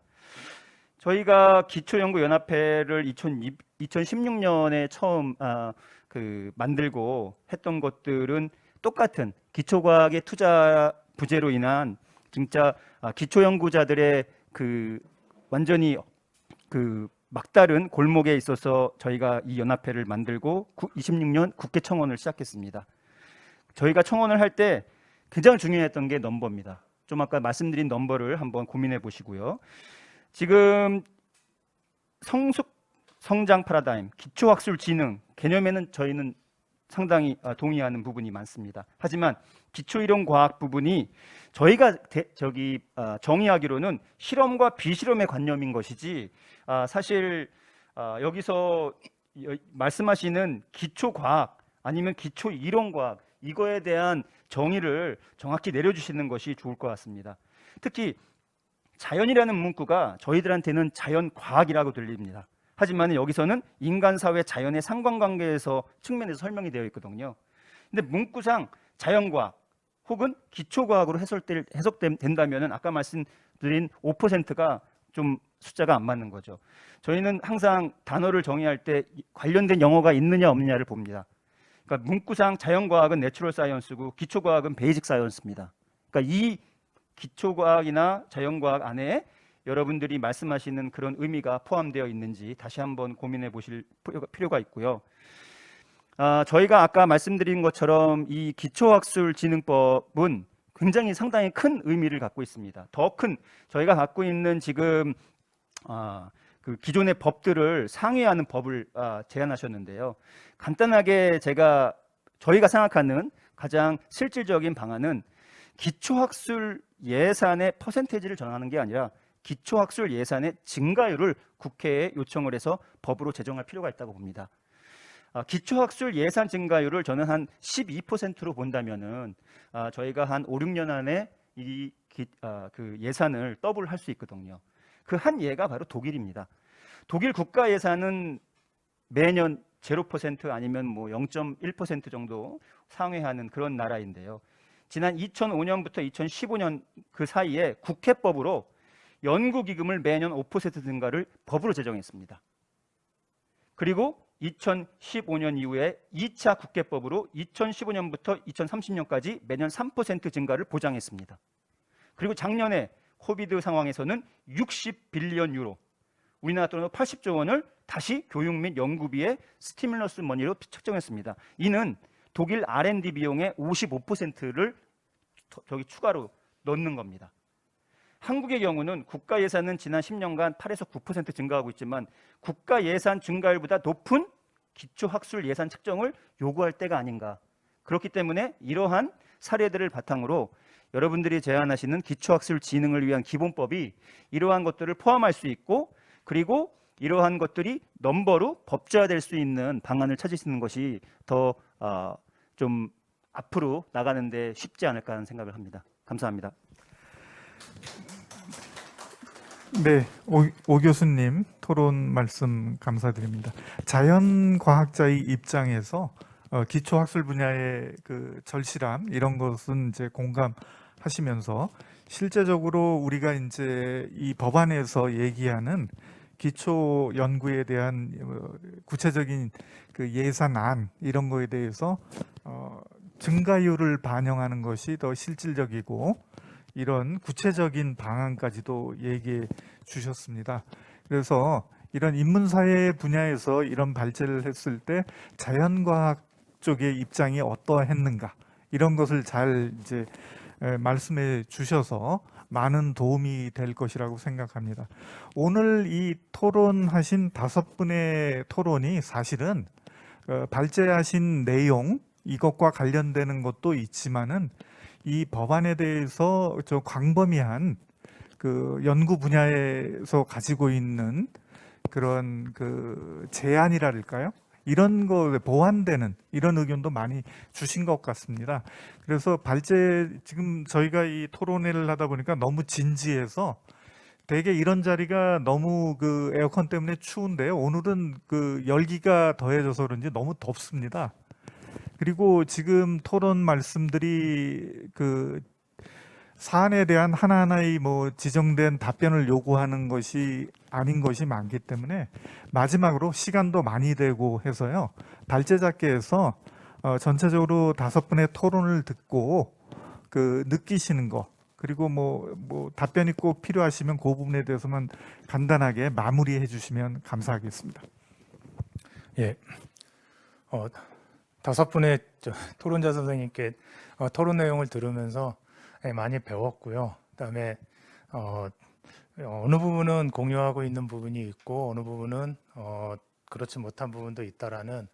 저희가 기초연구연합회를 2016년에 처음 만들고 했던 것들은 똑같은 기초과학의 투자 부재로 인한 진짜 기초연구자들의 완전히 막다른 골목에 있어서 저희가 이 연합회를 만들고 26년 국회 청원을 시작했습니다. 저희가 청원을 할 때 가장 중요했던 게 넘버입니다. 좀 아까 말씀드린 넘버를 한번 고민해 보시고요. 지금 성숙 성장 패러다임, 기초학술 진흥 개념에는 저희는 상당히 동의하는 부분이 많습니다. 하지만 기초이론 과학 부분이 저희가 정의하기로는 실험과 비실험의 관념인 것이지, 사실 여기서 말씀하시는 기초과학 아니면 기초이론과학, 이거에 대한 정의를 정확히 내려주시는 것이 좋을 것 같습니다. 특히 자연이라는 문구가 저희들한테는 자연과학이라고 들립니다. 하지만 여기서는 인간사회 자연의 상관관계에서 측면에서 설명이 되어 있거든요. 근데 문구상 자연과학 혹은 기초과학으로 해석된다면 아까 말씀드린 5%가 좀 숫자가 안 맞는 거죠. 저희는 항상 단어를 정의할 때 관련된 영어가 있느냐 없느냐를 봅니다. 그러니까 문구상 자연과학은 내추럴 사이언스고 기초과학은 베이직 사이언스입니다. 그러니까 이 기초과학이나 자연과학 안에 여러분들이 말씀하시는 그런 의미가 포함되어 있는지 다시 한번 고민해 보실 필요가 있고요. 저희가 아까 말씀드린 것처럼 이 기초학술진흥법은 굉장히 상당히 큰 의미를 갖고 있습니다. 더 큰, 저희가 갖고 있는 지금 그 기존의 법들을 상회하는 법을 제안하셨는데요. 간단하게 저희가 생각하는 가장 실질적인 방안은 기초학술 예산의 퍼센테이지를 정하는 게 아니라 기초학술 예산의 증가율을 국회에 요청을 해서 법으로 제정할 필요가 있다고 봅니다. 기초학술 예산 증가율을 저는 한 12%로 본다면은 저희가 한 5, 6년 안에 그 예산을 더블할 수 있거든요. 그 한 예가 바로 독일입니다. 독일 국가 예산은 매년 0% 아니면 0.1% 정도 상회하는 그런 나라인데요. 지난 2005년부터 2015년 그 사이에 국회법으로 연구기금을 매년 5% 증가를 법으로 제정했습니다. 그리고 2015년 이후에 2차 국회법으로 2015년부터 2030년까지 매년 3% 증가를 보장했습니다. 그리고 작년에 코비드 상황에서는 60빌리언 유로, 우리나라 돈으로 80조 원을 다시 교육 및 연구비의 스티뮬러스 머니로 책정했습니다. 이는 독일 R&D 비용의 55%를 저기 추가로 넣는 겁니다. 한국의 경우는 국가 예산은 지난 10년간 8에서 9% 증가하고 있지만 국가 예산 증가율보다 높은 기초학술 예산 책정을 요구할 때가 아닌가. 그렇기 때문에 이러한 사례들을 바탕으로 여러분들이 제안하시는 기초학술 진흥을 위한 기본법이 이러한 것들을 포함할 수 있고, 그리고 이러한 것들이 넘버로 법제화될 수 있는 방안을 찾으시는 것이 더 좀 앞으로 나가는데 쉽지 않을까 하는 생각을 합니다. 감사합니다. 네, 오 교수님 토론 말씀 감사드립니다. 자연과학자의 입장에서 기초학술 분야의 그 절실함 이런 것은 이제 공감하시면서 실제적으로 우리가 이제 이 법안에서 얘기하는 기초 연구에 대한 구체적인 그 예산안 이런 거에 대해서 증가율을 반영하는 것이 더 실질적이고 이런 구체적인 방안까지도 얘기해 주셨습니다. 그래서 이런 인문사회 분야에서 이런 발제를 했을 때 자연과학 쪽의 입장이 어떠했는가 이런 것을 잘 이제 말씀해 주셔서 많은 도움이 될 것이라고 생각합니다. 오늘 이 토론하신 5분의 토론이 사실은 발제하신 내용 이것과 관련되는 것도 있지만은 이 법안에 대해서 저 광범위한 그 연구 분야에서 가지고 있는 그런 그 제안이랄까요? 이런 거 보완되는 이런 의견도 많이 주신 것 같습니다. 그래서 지금 저희가 이 토론회를 하다 보니까 너무 진지해서 되게 이런 자리가 너무 그 에어컨 때문에 추운데요. 오늘은 그 열기가 더해져서 그런지 너무 덥습니다. 그리고 지금 토론 말씀들이 그 사안에 대한 하나하나의 뭐 지정된 답변을 요구하는 것이 아닌 것이 많기 때문에 마지막으로 시간도 많이 되고 해서요. 발제자께서 전체적으로 5분의 토론을 듣고 그 느끼시는 거 그리고 뭐 답변이 꼭 필요하시면 그 부분에 대해서만 간단하게 마무리해 주시면 감사하겠습니다. 예, 5분의 토론자 선생님께 토론 내용을 들으면서 많이 배웠고요. 그다음에 어느 부분은 공유하고 있는 부분이 있고 어느 부분은 그렇지 못한 부분도 있다라는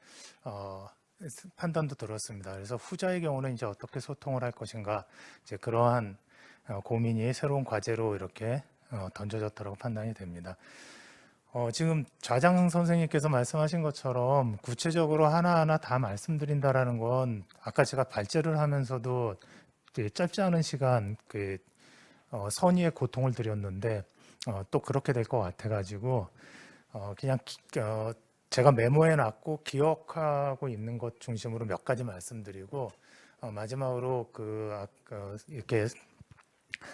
판단도 들었습니다. 그래서 후자의 경우는 이제 어떻게 소통을 할 것인가 이제 그러한 고민이 새로운 과제로 이렇게 던져졌다고 판단이 됩니다. 지금 좌장 선생님께서 말씀하신 것처럼 구체적으로 하나하나 다 말씀드린다라는 건 아까 제가 발제를 하면서도 짧지 않은 시간 선의의 고통을 드렸는데 또 그렇게 될 것 같아가지고 그냥 제가 메모해 놨고 기억하고 있는 것 중심으로 몇 가지 말씀드리고 마지막으로 이렇게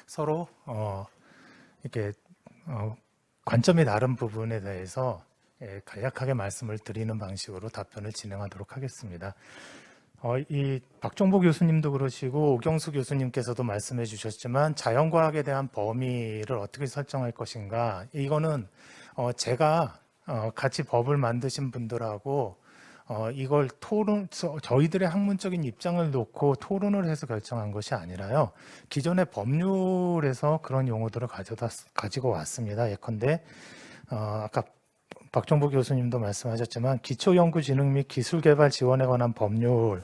서로 이렇게 관점이 다른 부분에 대해서 간략하게 말씀을 드리는 방식으로 답변을 진행하도록 하겠습니다. 이 박종보 교수님도 그러시고 오경수 교수님께서도 말씀해 주셨지만 자연과학에 대한 범위를 어떻게 설정할 것인가 이거는 제가 같이 법을 만드신 분들하고 이걸 저희들의 학문적인 입장을 놓고 토론을 해서 결정한 것이 아니라요. 기존의 법률에서 그런 용어들을 가지고 왔습니다. 예컨대 아까 박종보 교수님도 말씀하셨지만 기초연구진흥 및 기술개발 지원에 관한 법률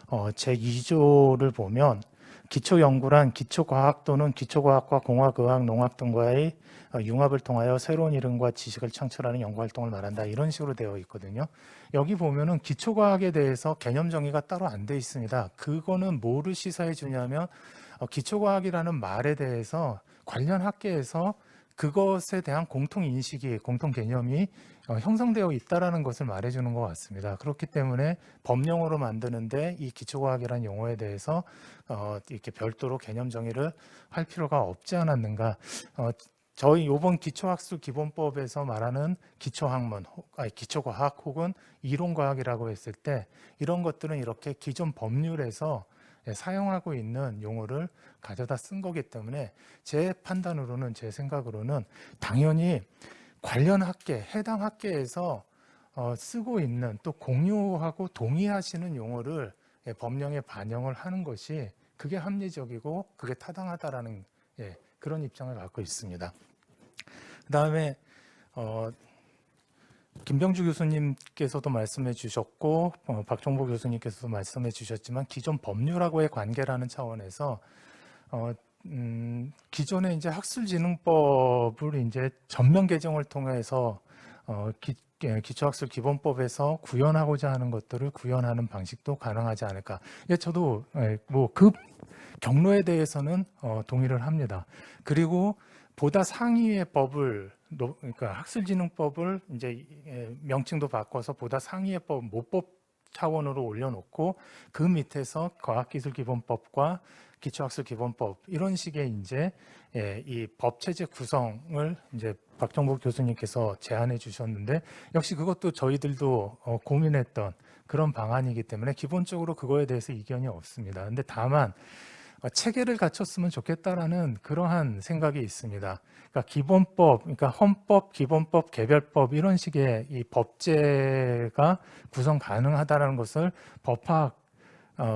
제2조를 보면 기초연구란 기초과학 또는 기초과학과 공학의학, 농학 등과의 융합을 통하여 새로운 이름과 지식을 창출하는 연구활동을 말한다. 이런 식으로 되어 있거든요. 여기 보면은 기초과학에 대해서 개념 정의가 따로 안 돼 있습니다. 그거는 뭐를 시사해 주냐면 기초과학이라는 말에 대해서 관련 학계에서 그것에 대한 공통 인식이, 공통 개념이 형성되어 있다라는 것을 말해주는 것 같습니다. 그렇기 때문에 법령으로 만드는데 이 기초과학이라는 용어에 대해서 이렇게 별도로 개념 정의를 할 필요가 없지 않았는가. 저희 이번 기초학술 기본법에서 말하는 기초학문, 기초과학 혹은 이론과학이라고 했을 때 이런 것들은 이렇게 기존 법률에서 사용하고 있는 용어를 가져다 쓴 거기 때문에 제 판단으로는, 제 생각으로는 당연히 관련 학계, 해당 학계에서 쓰고 있는, 또 공유하고 동의하시는 용어를 법령에 반영을 하는 것이 그게 합리적이고 그게 타당하다라는 그런 입장을 갖고 있습니다. 그다음에 김병주 교수님께서도 말씀해 주셨고 박종보 교수님께서도 말씀해 주셨지만 기존 법률하고의 관계라는 차원에서 기존에 이제 학술진흥법을 이제 전면 개정을 통해서 기초학술 기본법에서 구현하고자 하는 것들을 구현하는 방식도 가능하지 않을까. 저도 뭐 그 경로에 대해서는 동의를 합니다. 그리고 보다 상위의 법을, 그러니까 학술진흥법을 이제 명칭도 바꿔서 보다 상위의 법, 모법 차원으로 올려놓고 그 밑에서 과학기술기본법과 기초학술기본법 이런 식의 이제 이 법체제 구성을 이제 박정복 교수님께서 제안해 주셨는데 역시 그것도 저희들도 고민했던 그런 방안이기 때문에 기본적으로 그거에 대해서 이견이 없습니다. 근데 다만 체계를 갖췄으면 좋겠다라는 그러한 생각이 있습니다. 그러니까 기본법, 그러니까 헌법, 기본법, 개별법 이런 식의 이 법제가 구성 가능하다라는 것을 법학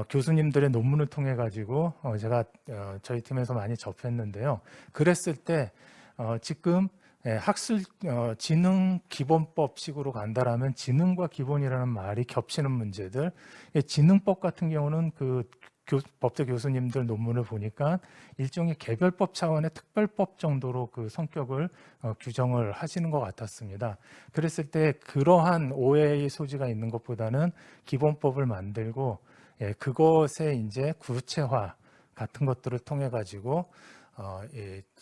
교수님들의 논문을 통해 가지고 제가 저희 팀에서 많이 접했는데요. 그랬을 때 지금 학술 지능 기본법식으로 간다라면 지능과 기본이라는 말이 겹치는 문제들, 지능법 같은 경우는 그 법대 교수님들 논문을 보니까 일종의 개별법 차원의 특별법 정도로 그 성격을 규정을 하시는 것 같았습니다. 그랬을 때 그러한 오해의 소지가 있는 것보다는 기본법을 만들고 그것의 이제 구체화 같은 것들을 통해 가지고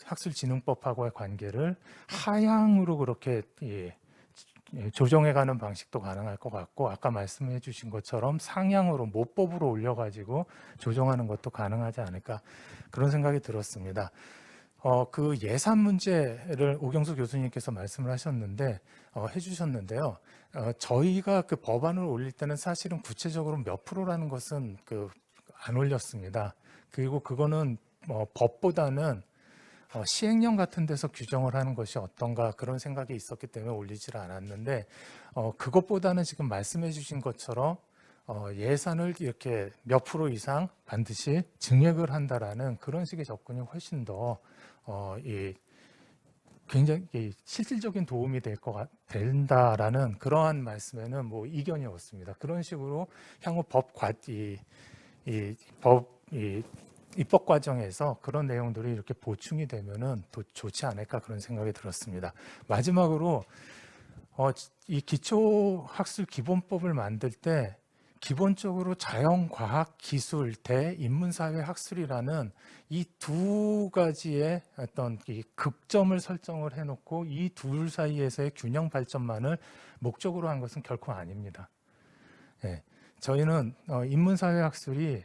학술진흥법하고의 관계를 하향으로 그렇게 조정해가는 방식도 가능할 것 같고 아까 말씀해 주신 것처럼 상향으로 모법으로 올려가지고 조정하는 것도 가능하지 않을까 그런 생각이 들었습니다. 그 예산 문제를 오경수 교수님께서 말씀을 하셨는데 해주셨는데요. 저희가 그 법안을 올릴 때는 사실은 구체적으로 몇 프로라는 것은 안 올렸습니다. 그리고 그거는 법보다는 시행령 같은 데서 규정을 하는 것이 어떤가 그런 생각이 있었기 때문에 올리지를 않았는데 그것보다는 지금 말씀해 주신 것처럼 예산을 이렇게 몇 프로 이상 반드시 증액을 한다라는 그런 식의 접근이 훨씬 더 굉장히 실질적인 도움이 된다라는 그러한 말씀에는 뭐 이견이 없습니다. 그런 식으로 향후 입법 과정에서 그런 내용들이 이렇게 보충이 되면은 더 좋지 않을까 그런 생각이 들었습니다. 마지막으로 이 기초학술 기본법을 만들 때 기본적으로 자연과학 기술 대 인문사회 학술이라는 이 두 가지의 어떤 이 극점을 설정을 해놓고 이 둘 사이에서의 균형 발전만을 목적으로 한 것은 결코 아닙니다. 저희는 인문사회 학술이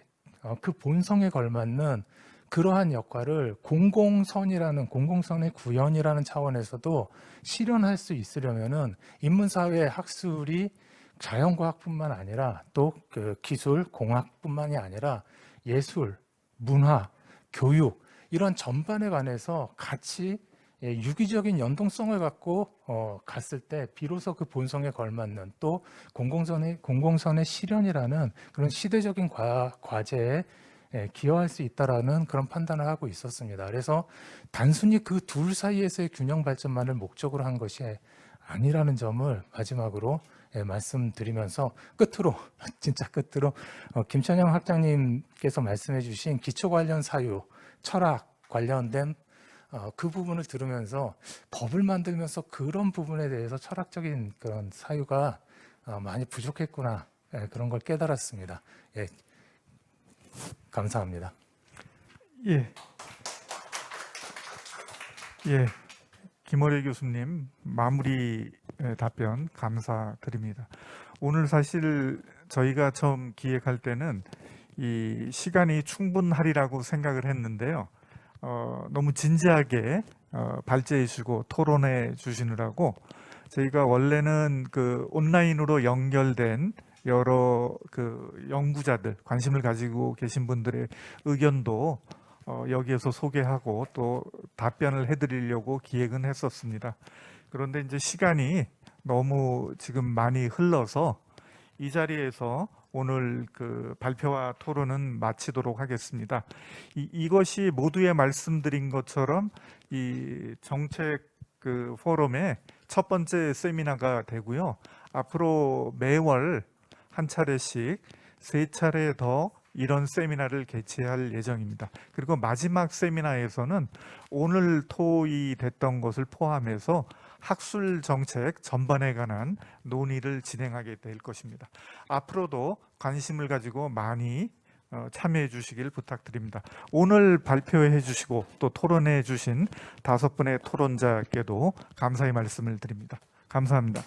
그 본성에 걸맞는 그러한 역할을 공공선의 구현이라는 차원에서도 실현할 수 있으려면은 인문사회 학술이 자연과학뿐만 아니라 또 그 기술, 공학뿐만이 아니라 예술, 문화, 교육 이런 전반에 관해서 같이 유기적인 연동성을 갖고 갔을 때 비로소 그 본성에 걸맞는 또 공공선의 실현이라는 그런 시대적인 과제에 기여할 수 있다라는 그런 판단을 하고 있었습니다. 그래서 단순히 그 둘 사이에서의 균형 발전만을 목적으로 한 것이 아니라는 점을 마지막으로 말씀드리면서 끝으로 김천영 학장님께서 말씀해 주신 기초 관련 사유, 철학 관련된 그 부분을 들으면서 법을 만들면서 그런 부분에 대해서 철학적인 그런 사유가 많이 부족했구나 그런 걸 깨달았습니다. 감사합니다. 예. 김어래 교수님 마무리 답변 감사드립니다. 오늘 사실 저희가 처음 기획할 때는 이 시간이 충분하리라고 생각을 했는데요. 너무 진지하게 발제해 주시고 토론해 주시느라고 저희가 원래는 그 온라인으로 연결된 여러 그 연구자들, 관심을 가지고 계신 분들의 의견도 여기에서 소개하고 또 답변을 해드리려고 기획은 했었습니다. 그런데 이제 시간이 너무 지금 많이 흘러서 이 자리에서 오늘 그 발표와 토론은 마치도록 하겠습니다. 이것이 모두에 말씀드린 것처럼 이 정책 그 포럼의 첫 번째 세미나가 되고요. 앞으로 매월 한 차례씩 3차례 더 이런 세미나를 개최할 예정입니다. 그리고 마지막 세미나에서는 오늘 토의됐던 것을 포함해서 학술 정책 전반에 관한 논의를 진행하게 될 것입니다. 앞으로도 관심을 가지고 많이 참여해 주시길 부탁드립니다. 오늘 발표해 주시고 또 토론해 주신 5분의 토론자께도 감사의 말씀을 드립니다. 감사합니다.